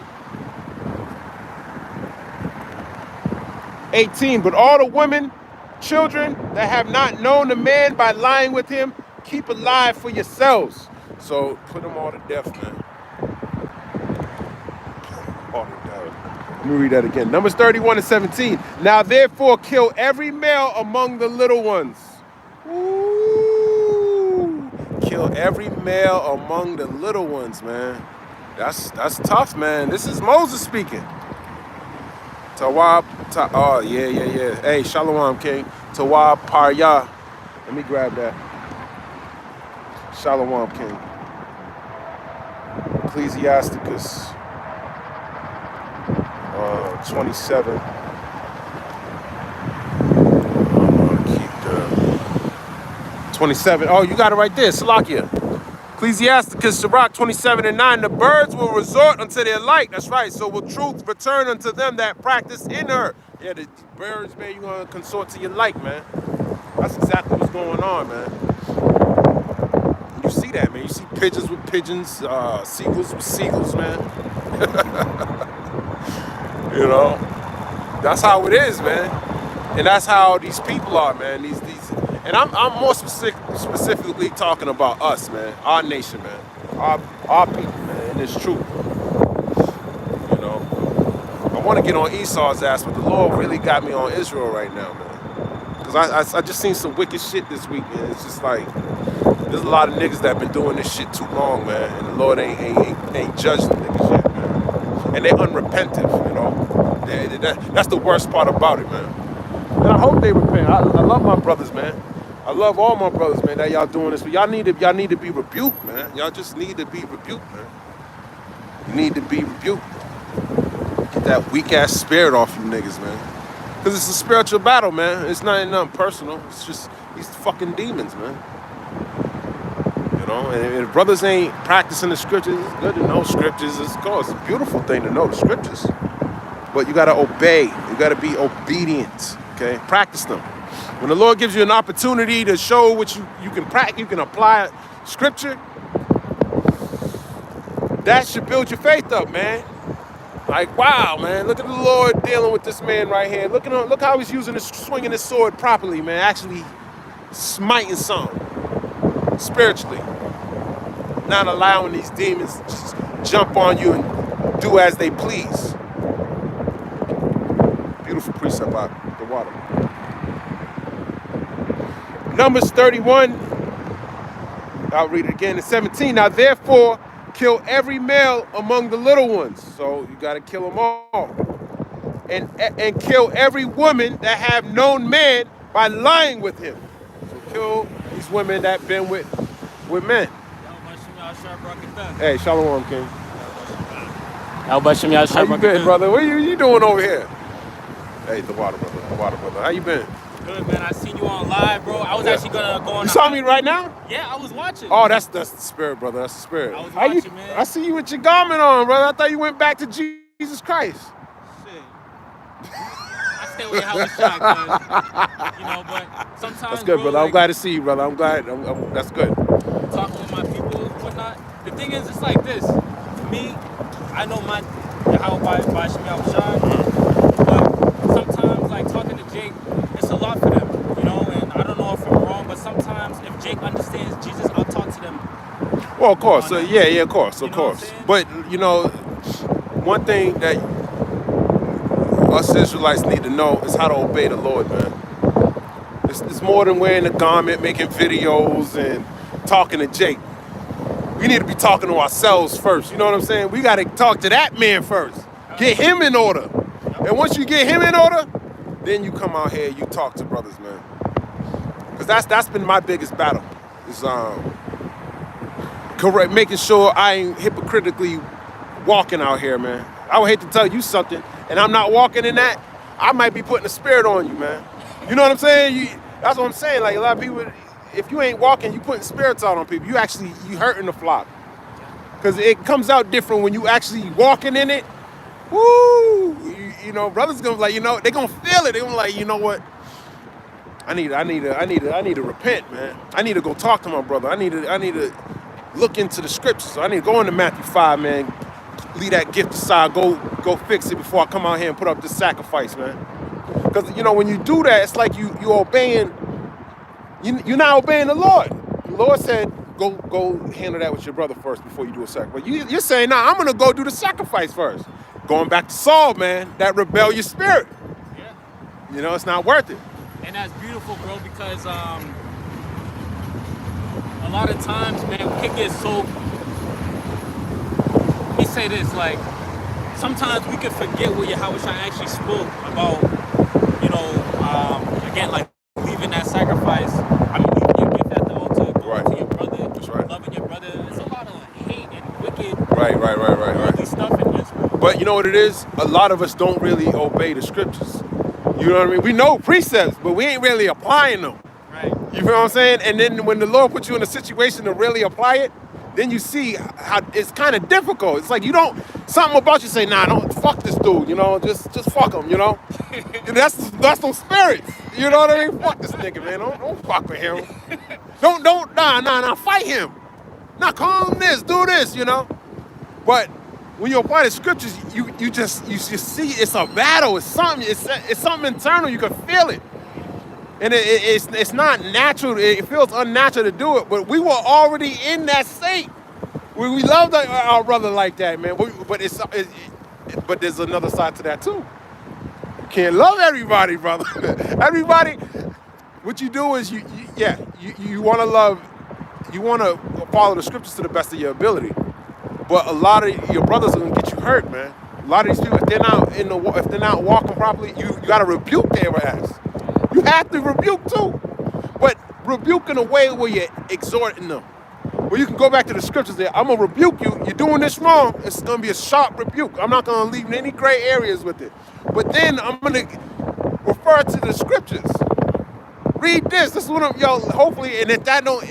[SPEAKER 1] 18. But all the women, children that have not known the man by lying with him, keep alive for yourselves. So put them all to death, man. All to death. Let me read that again. Numbers 31 and 17. Now therefore kill every male among the little ones. Ooh. Kill every male among the little ones, man. That's tough, man. This is Moses speaking. Tawab, oh yeah. Hey, Shalom, King. Tawab Parya. Let me grab that. Shalom, King. Ecclesiasticus 27. Keep the 27. Oh, you got it right there, Salakia. Ecclesiasticus Sirach 27 and 9. The birds will resort unto their light. That's right. So will truth return unto them that practice in her. Yeah, the birds, man, you're going to consort to your light, man. That's exactly what's going on, man. You see that, man. You see pigeons with pigeons, seagulls with seagulls, man. You know, that's how it is, man. And that's how these people are, man. These and I'm more specifically talking about us, man. Our nation, man. Our people, man. And it's true. You know, I want to get on Esau's ass, but the Lord really got me on Israel right now, man. Because I just seen some wicked shit this week, man. It's just like, there's a lot of niggas that been doing this shit too long, man. And the Lord ain't judging niggas yet, man. And they're unrepentant, you know. That's the worst part about it, man. And I hope they repent. I love my brothers, man. I love all my brothers, man, that y'all doing this. But y'all need to be rebuked, man. Y'all just need to be rebuked, man. You need to be rebuked. Get that weak ass spirit off you niggas, man. Because it's a spiritual battle, man. It's nothing personal. It's just these fucking demons, man. You know, and if brothers ain't practicing the scriptures, it's good to know scriptures. It's a beautiful thing to know the scriptures. But you gotta obey. You gotta be obedient. Okay, practice them. When the Lord gives you an opportunity to show what you can practice, you can apply scripture. That should build your faith up, man. Like, wow, man, look at the Lord dealing with this man right here. Look how he's swinging his sword properly, man. Actually smiting something spiritually. Not allowing these demons to just jump on you and do as they please. Beautiful precept out the water. Numbers 31, I'll read it again, in 17. Now therefore, kill every male among the little ones. So you got to kill them all. And kill every woman that have known man by lying with him. So kill these women that been with men. Hey, Shalom, King.
[SPEAKER 2] How
[SPEAKER 1] you been, brother? What you doing over here? Hey, the water brother. How you been?
[SPEAKER 2] Good, man. I seen you on live, bro. I was actually gonna go on.
[SPEAKER 1] You saw me right now?
[SPEAKER 2] Yeah, I was watching.
[SPEAKER 1] Oh, that's the spirit, brother. That's the spirit.
[SPEAKER 2] I was watching, man.
[SPEAKER 1] I see you with your garment on, brother. I thought you went back to Jesus Christ.
[SPEAKER 2] Shit. I stay with how it's shot, cause you know. But sometimes
[SPEAKER 1] that's good, brother. I'm glad to see you, brother. I'm glad. That's good.
[SPEAKER 2] Talking with my people, whatnot. The thing is, it's like this. For me, I know my how by Shemiah Shah, but sometimes, like talking to Jake, it's a lot for them, you know. And I don't know if I'm wrong, but sometimes if Jake understands Jesus, I'll talk to them.
[SPEAKER 1] Well, of course, of course. But you know, one thing that us Israelites need to know is how to obey the Lord, man. It's more than wearing a garment, making videos, and talking to Jake. We need to be talking to ourselves first. You know what I'm saying? We got to talk to that man first. Get him in order. And once you get him in order, then you come out here and you talk to brothers, man. Because that's been my biggest battle. Is making sure I ain't hypocritically walking out here, man. I would hate to tell you something, and I'm not walking in that. I might be putting a spirit on you, man. You know what I'm saying? That's what I'm saying. Like a lot of people, if you ain't walking, you putting spirits out on people. You hurting the flock. Because it comes out different when you actually walking in it woo, you know, brothers gonna like, you know, they gonna feel it. They gonna like, you know what? I need to repent, man. I need to go talk to my brother. I need to look into the scriptures. I need to go into Matthew 5, man. Leave that gift aside. Go fix it before I come out here and put up this sacrifice, man. Because you know when you do that, it's like you obeying. You're not obeying the Lord. The Lord said, go handle that with your brother first before you do a sacrifice. You're saying, nah, I'm gonna go do the sacrifice first. Going back to Saul, man, that rebellious spirit.
[SPEAKER 2] Yeah.
[SPEAKER 1] You know, it's not worth it.
[SPEAKER 2] And that's beautiful, bro, because a lot of times, man, we can get so. Let me say this, like, sometimes we can forget what Yahweh actually spoke about, you know, again, like, leaving that sacrifice. I mean, leaving your gift at the altar, going to your brother,
[SPEAKER 1] that's right.
[SPEAKER 2] Loving your brother. There's a lot of hate and wicked
[SPEAKER 1] Right.
[SPEAKER 2] stuff in Israel.
[SPEAKER 1] But you know what it is? A lot of us don't really obey the scriptures. You know what I mean? We know precepts, but we ain't really applying them.
[SPEAKER 2] Right.
[SPEAKER 1] You feel what I'm saying? And then when the Lord puts you in a situation to really apply it, then you see how it's kind of difficult. It's like you don't, something about you say, nah, don't fuck this dude, you know, just fuck him, you know? And that's those spirits. You know what I mean? Fuck this nigga, man. Don't fuck with him. Nah, fight him. Nah, call him this, do this, you know? But when you apply the scriptures, you just see it's a battle. It's something internal. You can feel it, and it's not natural. It feels unnatural to do it. But we were already in that state. We loved our brother like that, man. But there's another side to that too. You can't love everybody, brother. Everybody. What you do is you want to love. You want to follow the scriptures to the best of your ability. But a lot of your brothers are gonna get you hurt, man. A lot of these people, if they're not walking properly, you gotta rebuke their ass. You have to rebuke too, but rebuke in a way where you're exhorting them. Where you can go back to the scriptures there. I'm gonna rebuke you. You're doing this wrong. It's gonna be a sharp rebuke. I'm not gonna leave any gray areas with it. But then I'm gonna refer to the scriptures. Read this. This is what hopefully, and if that don't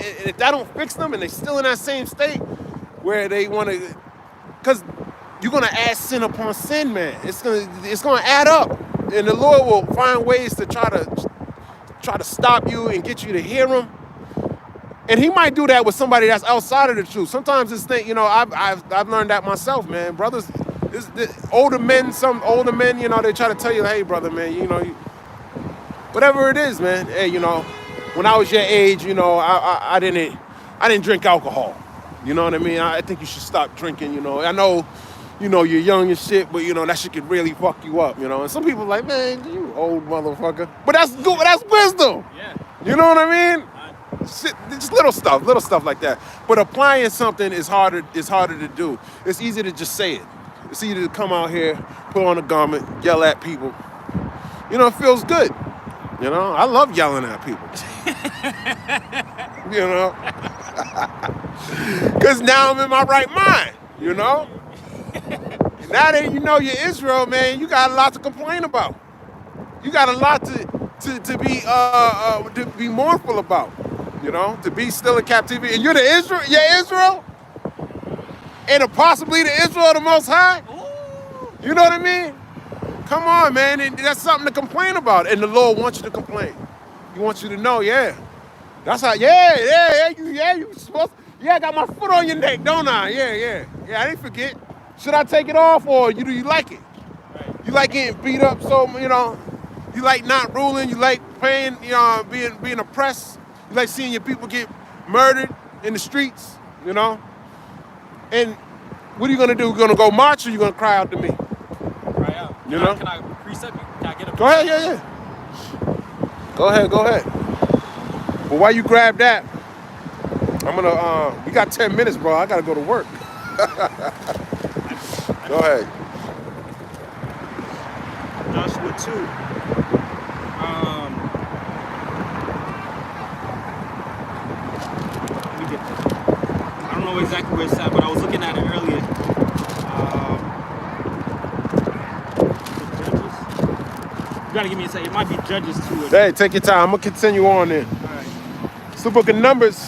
[SPEAKER 1] fix them, and they're still in that same state. Where they want to, because you're gonna add sin upon sin, man. It's gonna add up, and the Lord will find ways to try to stop you and get you to hear Him. And He might do that with somebody that's outside of the truth. Sometimes this thing, you know, I've learned that myself, man. Brothers, older men, you know, they try to tell you, hey, brother, man, you know, whatever it is, man. Hey, you know, when I was your age, you know, I didn't drink alcohol. You know what I mean? I think you should stop drinking, you know. I know, you know, you're young and shit, but, you know, that shit could really fuck you up, you know. And some people are like, man, you old motherfucker. But that's good. That's wisdom.
[SPEAKER 2] Yeah.
[SPEAKER 1] You know what I mean? Shit, just little stuff like that. But applying something is harder to do. It's easy to just say it. It's easy to come out here, put on a garment, yell at people. You know, it feels good. You know, I love yelling at people. You know? Because now I'm in my right mind, you know? Now that you know you're Israel, man, you got a lot to complain about. You got a lot to be mournful about, you know? To be still in captivity. And you're Israel? And possibly the Israel of the Most High? You know what I mean? Come on, man. And that's something to complain about. And the Lord wants you to complain. He wants you to know, yeah. That's how, you supposed to, I got my foot on your neck, don't I? Yeah, I didn't forget. Should I take it off or do you like it?
[SPEAKER 2] Right.
[SPEAKER 1] You like getting beat up, so, you know, you like not ruling, you like pain, you know, being oppressed. You like seeing your people get murdered in the streets, you know? And what are you gonna do? You gonna go march or you gonna cry out to me?
[SPEAKER 2] Cry out.
[SPEAKER 1] You know?
[SPEAKER 2] Can I precept you? Can I get a precept?
[SPEAKER 1] Go ahead, yeah. Go ahead. But while you grab that, I'm gonna, we got 10 minutes, bro. I gotta go to work. Go ahead.
[SPEAKER 2] Joshua 2. Let me get that. I don't know exactly where it's at, but I was looking at it earlier. Judges? You gotta give me a second. It might be Judges 2.
[SPEAKER 1] Hey, take your time. I'm gonna continue on then.
[SPEAKER 2] All right.
[SPEAKER 1] It's the book of Numbers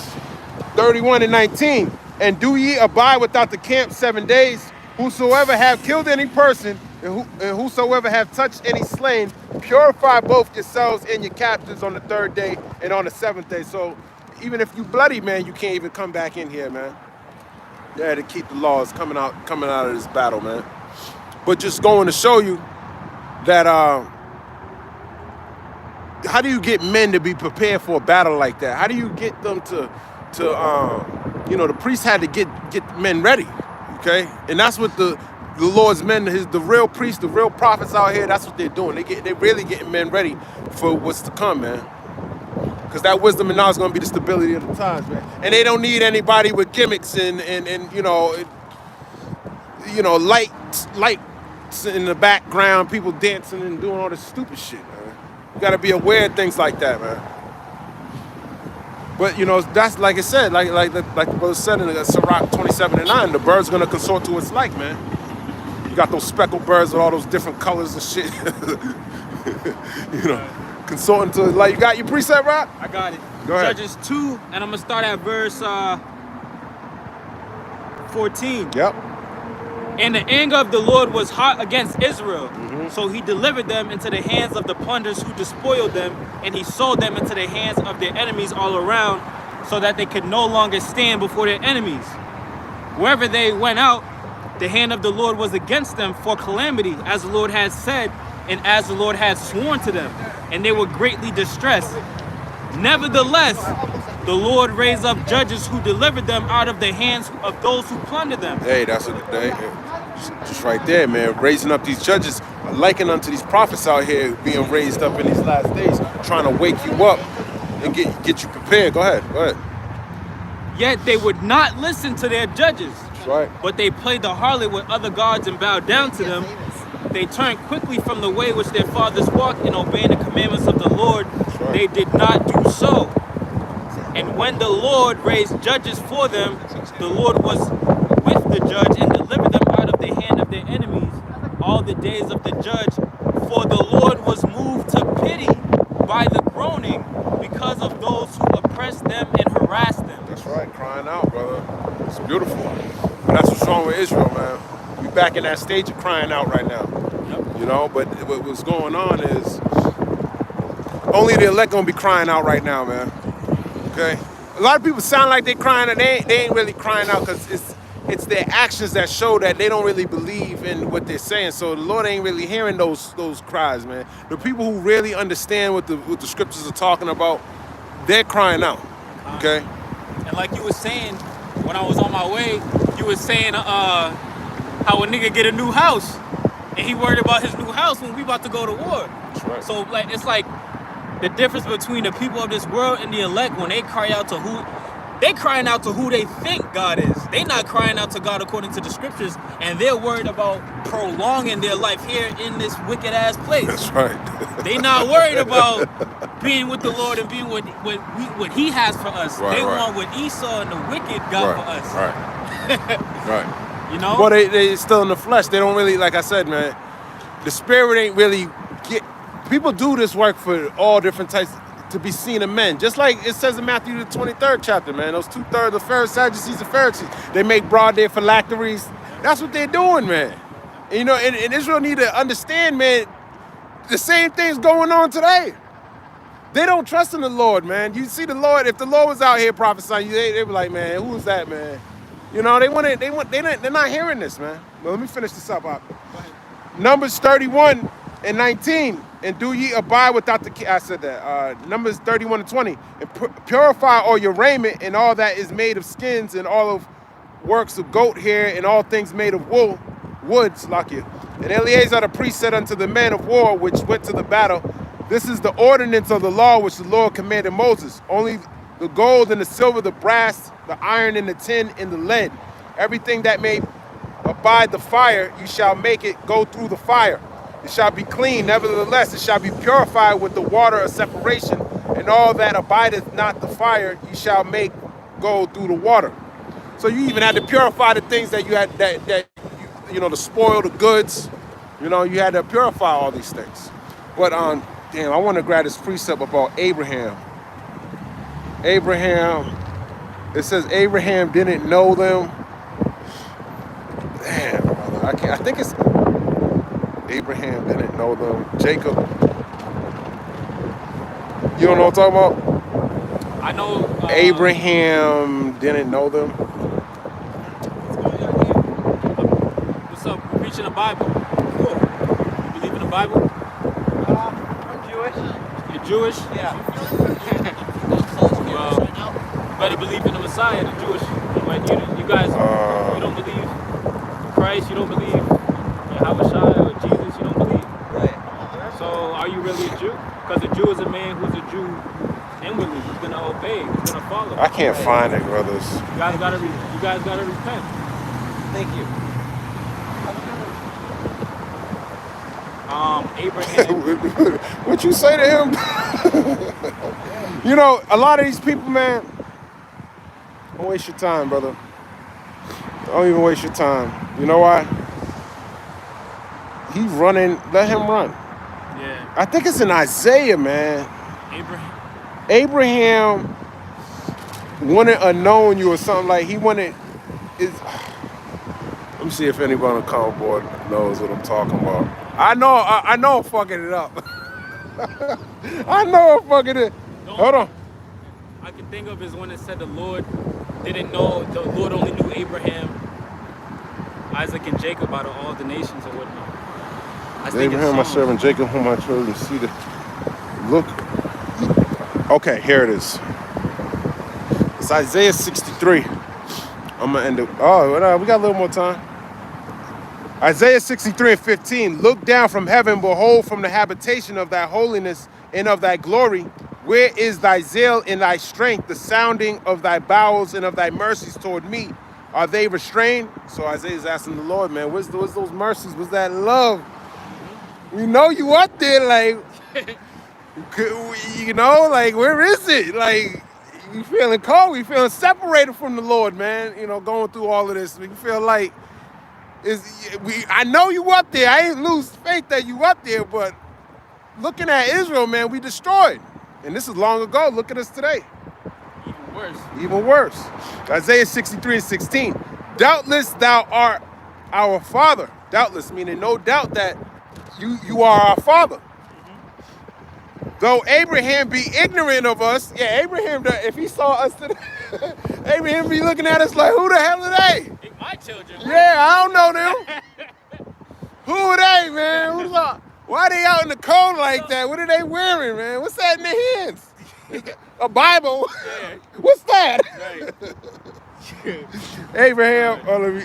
[SPEAKER 1] 31 and 19. And do ye abide without the camp 7 days? Whosoever have killed any person, and whosoever have touched any slain, purify both yourselves and your captives on the third day and on the seventh day. So even if you bloody, man, you can't even come back in here, man. Yeah, to keep the laws coming out of this battle, man. But just going to show you that how do you get men to be prepared for a battle like that? How do you get them to the priests had to get men ready, okay? And that's what the Lord's men, the real priests, the real prophets out here, that's what they're doing. They really getting men ready for what's to come, man. Because that wisdom and knowledge is going to be the stability of the times, man. And they don't need anybody with gimmicks and lights in the background, people dancing and doing all this stupid shit, man. You got to be aware of things like that, man. But that's like I said, like the brother said in Sirach 27:9, the bird's going to consort to its like, man. You got those speckled birds with all those different colors and shit. Consorting to its like. You got your precept, Rob?
[SPEAKER 2] I got it.
[SPEAKER 1] Go ahead.
[SPEAKER 2] Judges 2, and I'm going to start at verse 14.
[SPEAKER 1] Yep.
[SPEAKER 2] And the anger of the Lord was hot against Israel. So he delivered them into the hands of the plunderers who despoiled them, and he sold them into the hands of their enemies all around, so that they could no longer stand before their enemies. Wherever they went out, the hand of the Lord was against them for calamity, as the Lord had said, and as the Lord had sworn to them, and they were greatly distressed. Nevertheless, the Lord raised up judges who delivered them out of the hands of those who plundered them.
[SPEAKER 1] Hey, that's what just right there, man. Raising up these judges, likened unto these prophets out here being raised up in these last days, trying to wake you up and get you prepared. Go ahead.
[SPEAKER 2] Yet they would not listen to their judges.
[SPEAKER 1] That's right.
[SPEAKER 2] But they played the harlot with other gods and bowed down to them. They turned quickly from the way which their fathers walked, and obeying the commandments of the Lord. Right. They did not do so. And when the Lord raised judges for them, the Lord was with the judge and delivered them out of the hand of their enemies all the days of the judge. For the Lord was moved to pity by the groaning because of those who oppressed them and harassed them.
[SPEAKER 1] That's right, crying out, brother. It's beautiful. And that's what's wrong with Israel, man. We back in that stage of crying out right now. Yep. But what's going on is only the elect gonna be crying out right now, man. Okay? A lot of people sound like they're crying, and they ain't really crying out, because it's their actions that show that they don't really believe in what they're saying. So the Lord ain't really hearing those cries, man. The people who really understand what the scriptures are talking about, they're crying out. Okay?
[SPEAKER 2] And like you were saying, when I was on my way, you were saying how a nigga get a new house, and he worried about his new house when we about to go to war.
[SPEAKER 1] That's right.
[SPEAKER 2] So it's like the difference between the people of this world and the elect, when they cry out to crying out to who they think God is. They not crying out to God according to the scriptures, and they're worried about prolonging their life here in this wicked ass place.
[SPEAKER 1] That's right.
[SPEAKER 2] They not worried about being with the Lord and being what He has for us.
[SPEAKER 1] Right,
[SPEAKER 2] they
[SPEAKER 1] right.
[SPEAKER 2] want what Esau and the wicked got for us.
[SPEAKER 1] Right. Right.
[SPEAKER 2] Well,
[SPEAKER 1] they still in the flesh. They don't really, like I said, man. The spirit ain't really people do this work for all different types to be seen of men. Just like it says in Matthew the 23rd chapter, man. Those 2/3 of Pharisees, Sadducees, and Pharisees. They make broad their phylacteries. That's what they're doing, man. And, and Israel need to understand, man, the same thing's going on today. They don't trust in the Lord, man. You see the Lord, if the Lord was out here prophesying, they be like, man, who is that, man? They're not hearing this, man. Well, let me finish this up. Numbers 31:19. And do ye abide without I said that. Numbers 31:20. And purify all your raiment and all that is made of skins and all of works of goat hair and all things made of woods, like you. And Eleazar the priest said unto the men of war which went to the battle, this is the ordinance of the law which the Lord commanded Moses. Only the gold and the silver, the brass, the iron and the tin and the lead. Everything that may abide the fire, you shall make it go through the fire. It shall be clean, nevertheless it shall be purified with the water of separation, and all that abideth not the fire, you shall make go through the water. So you even had to purify the things that you had, the spoil, the goods. You had to purify all these things. But damn, I want to grab this precept about Abraham. It says Abraham didn't know them. Damn. I can't. I think it's Abraham didn't know them. Jacob. You don't know what I'm talking about?
[SPEAKER 2] I know.
[SPEAKER 1] Abraham didn't know them.
[SPEAKER 2] What's up? We're preaching the Bible. Cool. You believe in the Bible?
[SPEAKER 3] I'm Jewish.
[SPEAKER 2] You're Jewish?
[SPEAKER 3] Yeah.
[SPEAKER 2] Well, you better believe in the Messiah, the Jewish. But you guys, you don't believe in Christ, you don't believe in Yahweh or Jesus, you don't believe.
[SPEAKER 3] Right.
[SPEAKER 2] So are you really a Jew? Because a Jew is a man who's a Jew inwardly. He's going to obey. He's going to follow.
[SPEAKER 1] I can't find it, brothers.
[SPEAKER 2] You guys got to repent.
[SPEAKER 3] Thank you.
[SPEAKER 2] Abraham.
[SPEAKER 1] What you say to him? You know, a lot of these people, man, don't waste your time, brother. Don't even waste your time. You know why? He's running. Let him run.
[SPEAKER 2] Yeah.
[SPEAKER 1] I think it's in Isaiah, man.
[SPEAKER 2] Abraham.
[SPEAKER 1] Abraham wanted a known you or something like he wanted. Let me see if anybody on the comment board knows what I'm talking about. I know I'm fucking it up. I know I'm fucking it. Hold on.
[SPEAKER 2] I can think of is when it said the Lord didn't know, the Lord only knew Abraham, Isaac, and Jacob out of all the nations or whatnot.
[SPEAKER 1] Abraham, my servant, Jacob, whom I chose to see the look. Okay, here it is. It's Isaiah 63. I'm gonna end it. Oh, we got a little more time. Isaiah 63:15. Look down from heaven, behold, from the habitation of thy holiness and of thy glory. Where is thy zeal and thy strength, the sounding of thy bowels and of thy mercies toward me? Are they restrained? So Isaiah's asking the Lord, man, what's those mercies? What's that love? We know you up there, like, you know, like, where is it? Like, you feeling cold? We feeling separated from the Lord, man. You know, going through all of this. We feel like, I know you up there. I ain't lose faith that you up there, but looking at Israel, man, we destroyed. And this is long ago. Look at us today.
[SPEAKER 2] Even worse.
[SPEAKER 1] Even worse. Isaiah 63:16. Doubtless thou art our father. Doubtless, meaning no doubt that you are our father. Though Abraham be ignorant of us, yeah, Abraham, if he saw us today, Abraham be looking at us like, who the hell are they?
[SPEAKER 2] My children.
[SPEAKER 1] Yeah, I don't know them. Who are they, man? Why are they out in the cold like that? What are they wearing, man? What's that in their hands? A Bible?
[SPEAKER 2] Yeah.
[SPEAKER 1] What's that?
[SPEAKER 2] Right.
[SPEAKER 1] Abraham,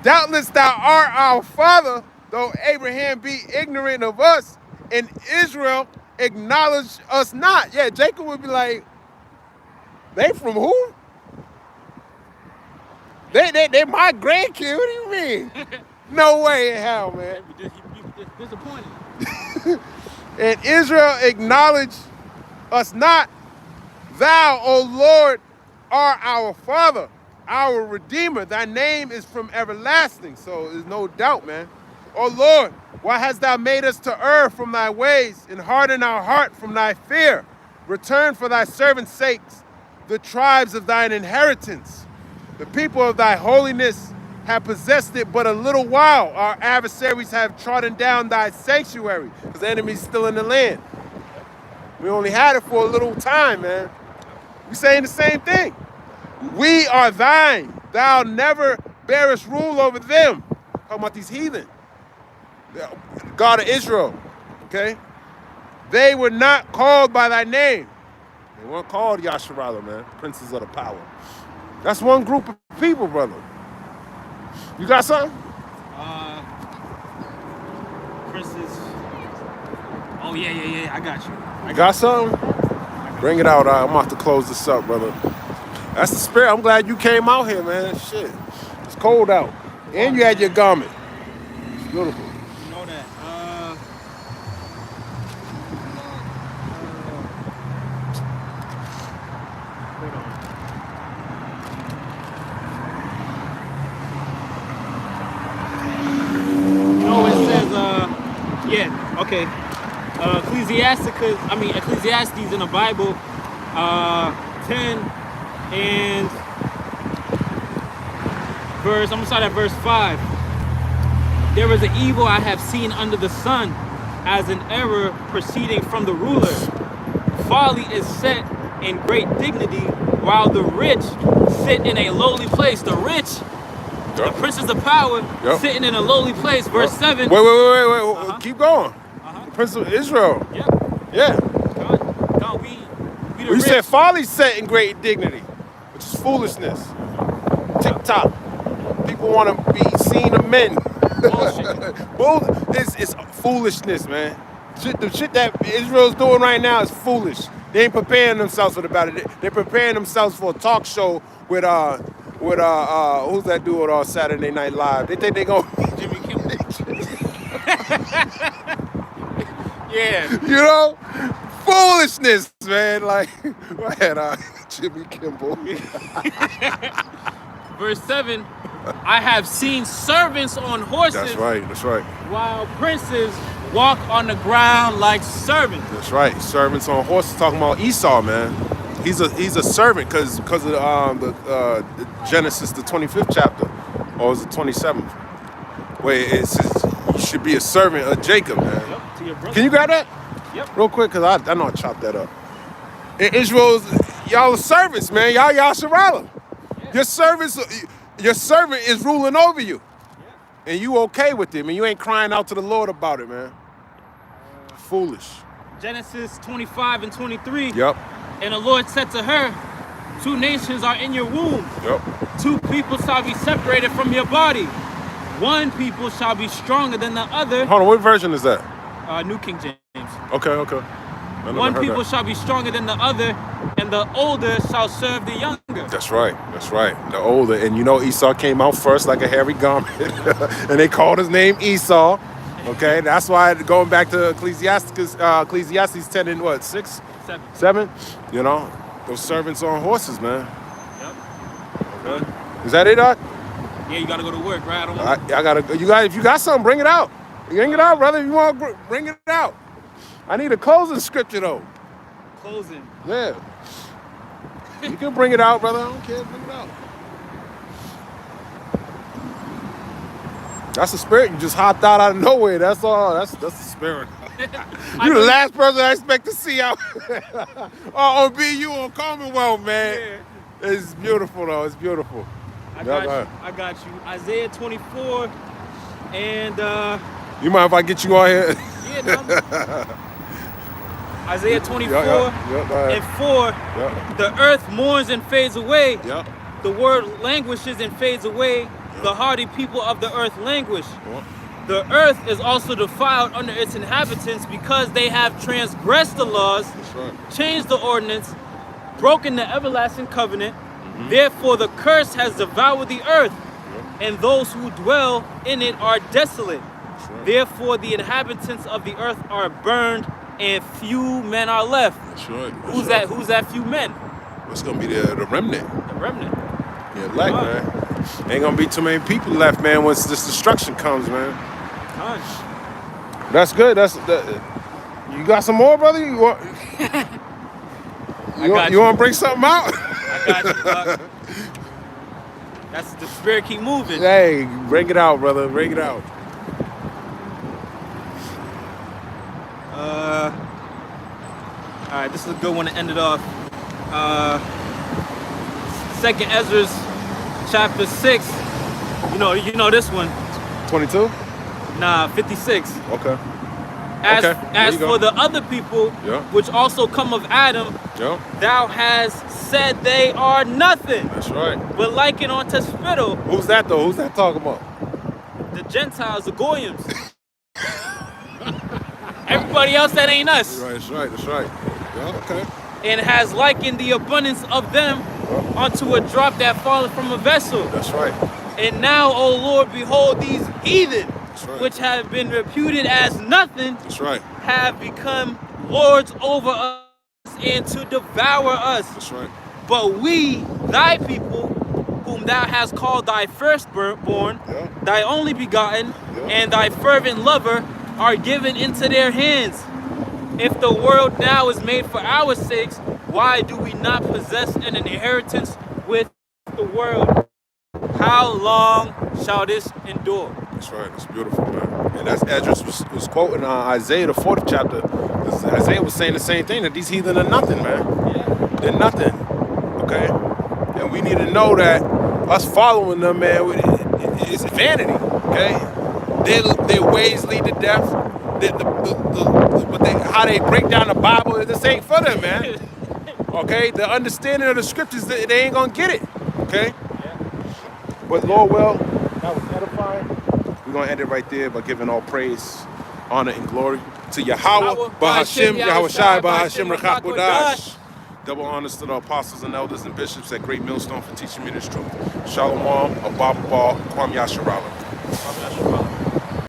[SPEAKER 1] doubtless thou art our father, though Abraham be ignorant of us, and Israel acknowledge us not. Yeah, Jacob would be like, they from who? They my grandkid. What do you mean? No way in hell, man.
[SPEAKER 2] He disappointed.
[SPEAKER 1] And Israel acknowledge us not. Thou, O Lord, art our Father, our Redeemer. Thy name is from everlasting. So there's no doubt, man. O Lord, why hast thou made us to err from thy ways and harden our heart from thy fear? Return for thy servants' sakes the tribes of thine inheritance. The people of thy holiness have possessed it but a little while. Our adversaries have trodden down thy sanctuary, because the enemy's still in the land. We only had it for a little time, man. We saying the same thing. We are thine. Thou never bearest rule over them. Talking about these heathen. God of Israel, okay? They were not called by thy name. They weren't called Yasharallah, man. Princes of the power. That's one group of people, brother. You got something?
[SPEAKER 2] Princes. Oh, yeah. I got you.
[SPEAKER 1] You got something? Bring it out. I'm about to close this up, brother. That's the spirit. I'm glad you came out here, man. Shit. It's cold out. And you had your garment. It's beautiful.
[SPEAKER 2] You know that. Hold on. No, it says, yeah, okay. Ecclesiastes in the Bible, 10 and verse, I'm gonna start at verse 5. There is an evil I have seen under the sun, as an error proceeding from the ruler. Folly is set in great dignity, while the rich sit in a lowly place. The rich, the princes of power, sitting in a lowly place. Verse 7.
[SPEAKER 1] Wait. Keep going. The prince of Israel. Yeah.
[SPEAKER 2] God, we the
[SPEAKER 1] You
[SPEAKER 2] rich.
[SPEAKER 1] said folly set in great dignity, which is foolishness. TikTok. People want to be seen of men. It's foolishness, man. The shit that Israel's doing right now is foolish. They ain't preparing themselves for the battle. They're preparing themselves for a talk show with who's that dude on Saturday Night Live? They think they gonna
[SPEAKER 2] Jimmy Kimmel. Yeah.
[SPEAKER 1] You know, foolishness, man. Like, go ahead, Jimmy Kimmel.
[SPEAKER 2] Verse 7. I have seen servants on horses.
[SPEAKER 1] That's right.
[SPEAKER 2] While princes walk on the ground like servants.
[SPEAKER 1] That's right. Servants on horses. Talking about Esau, man. He's a servant because of the Genesis, the 25th chapter, or is it 27th? Where it says you should be a servant of Jacob, man.
[SPEAKER 2] Yep, to your brother.
[SPEAKER 1] Can you grab that?
[SPEAKER 2] Yep.
[SPEAKER 1] Real quick, because I know I chopped that up. In Israel's, y'all are servants, man. Y'all Yasharala.
[SPEAKER 2] Yeah.
[SPEAKER 1] Your servant is ruling over you. And you okay with him, and you ain't crying out to the Lord about it, man. Foolish.
[SPEAKER 2] Genesis 25 and 23.
[SPEAKER 1] Yep.
[SPEAKER 2] And the Lord said to her, 2 nations are in your womb.
[SPEAKER 1] Yep.
[SPEAKER 2] 2 people shall be separated from your body. 1 people shall be stronger than the other.
[SPEAKER 1] Hold on, what version is that?
[SPEAKER 2] New King James.
[SPEAKER 1] Okay.
[SPEAKER 2] 1 people shall be stronger than the other, and the older shall serve the younger.
[SPEAKER 1] That's right. The older. And you know Esau came out first like a hairy garment. And they called his name Esau. Okay, that's why going back to Ecclesiastes 10 and what, 6? 7? You know, those servants on horses, man.
[SPEAKER 2] Yep.
[SPEAKER 1] Okay. Is that it, Doc?
[SPEAKER 2] Yeah, you gotta go to work, right?
[SPEAKER 1] If you got something, bring it out. Bring it out, brother. If you want to bring it out. I need a closing scripture, though.
[SPEAKER 2] Closing.
[SPEAKER 1] Yeah. You can bring it out, brother. I don't care. Bring it out. That's the spirit. You just hopped out of nowhere. That's all. That's the spirit. You the last person I expect to see out on BU on Commonwealth, man.
[SPEAKER 2] Yeah.
[SPEAKER 1] It's beautiful, though. It's beautiful.
[SPEAKER 2] I got you. Isaiah 24 and
[SPEAKER 1] you mind if I get you on here?
[SPEAKER 2] yeah, no. Isaiah 24 and 4. The earth mourns and fades away. The word languishes and fades away. The hardy people of the earth languish. The earth is also defiled under its inhabitants because they have transgressed the laws, changed the ordinance, broken the everlasting covenant. Therefore the curse has devoured the earth, and those who dwell in it are desolate. Therefore the inhabitants of the earth are burned, and few men are left. Who's that few men?
[SPEAKER 1] It's gonna be the remnant.
[SPEAKER 2] The remnant.
[SPEAKER 1] Yeah, man. Ain't gonna be too many people left, man, once this destruction comes, man. That's good. You got some more, brother? You want to bring something out?
[SPEAKER 2] I got you, Buck. That's the spirit keep moving.
[SPEAKER 1] Hey, bring it out, brother. Bring it out.
[SPEAKER 2] All right, this is a good one to end it off. 2nd Ezra, chapter 6. You know this one.
[SPEAKER 1] 22?
[SPEAKER 2] Nah, 56.
[SPEAKER 1] Okay.
[SPEAKER 2] As for the other people, which also come of Adam, thou hast said they are nothing.
[SPEAKER 1] That's right.
[SPEAKER 2] But likened unto spittle.
[SPEAKER 1] Who's that, though? Who's that talking about?
[SPEAKER 2] The Gentiles, the Goyim. Everybody else that ain't us.
[SPEAKER 1] That's right. Yeah, okay.
[SPEAKER 2] And has likened the abundance of them unto a drop that falleth from a vessel.
[SPEAKER 1] That's right.
[SPEAKER 2] And now, O Lord, behold these heathen, which have been reputed as nothing, have become lords over us and to devour us.
[SPEAKER 1] That's right.
[SPEAKER 2] But we, thy people, whom thou hast called thy firstborn, thy only begotten, and thy fervent lover, are given into their hands. If the world now is made for our sakes, why do we not possess an inheritance with the world? How long shall this endure?
[SPEAKER 1] That's right. It's beautiful, man. And that's Esdras was quoting Isaiah, the 4th chapter. 'Cause Isaiah was saying the same thing, that these heathen are nothing, man.
[SPEAKER 2] Yeah.
[SPEAKER 1] They're nothing. Okay? And we need to know that us following them, man, it's vanity. Okay? Their ways lead to death. How they break down the Bible, this ain't for them, man. Okay? The understanding of the scriptures, they ain't gonna get it. Okay?
[SPEAKER 2] Yeah.
[SPEAKER 1] But Lord will, that was edifying. We're gonna end it right there by giving all praise, honor, and glory to Yahweh, Bahashim, Yahweh Shai, Bahashim, Rakakodash. Double honors to the apostles and elders and bishops at Great Millstone for teaching me this truth. Shalom, Abba, Kwam Yasharala.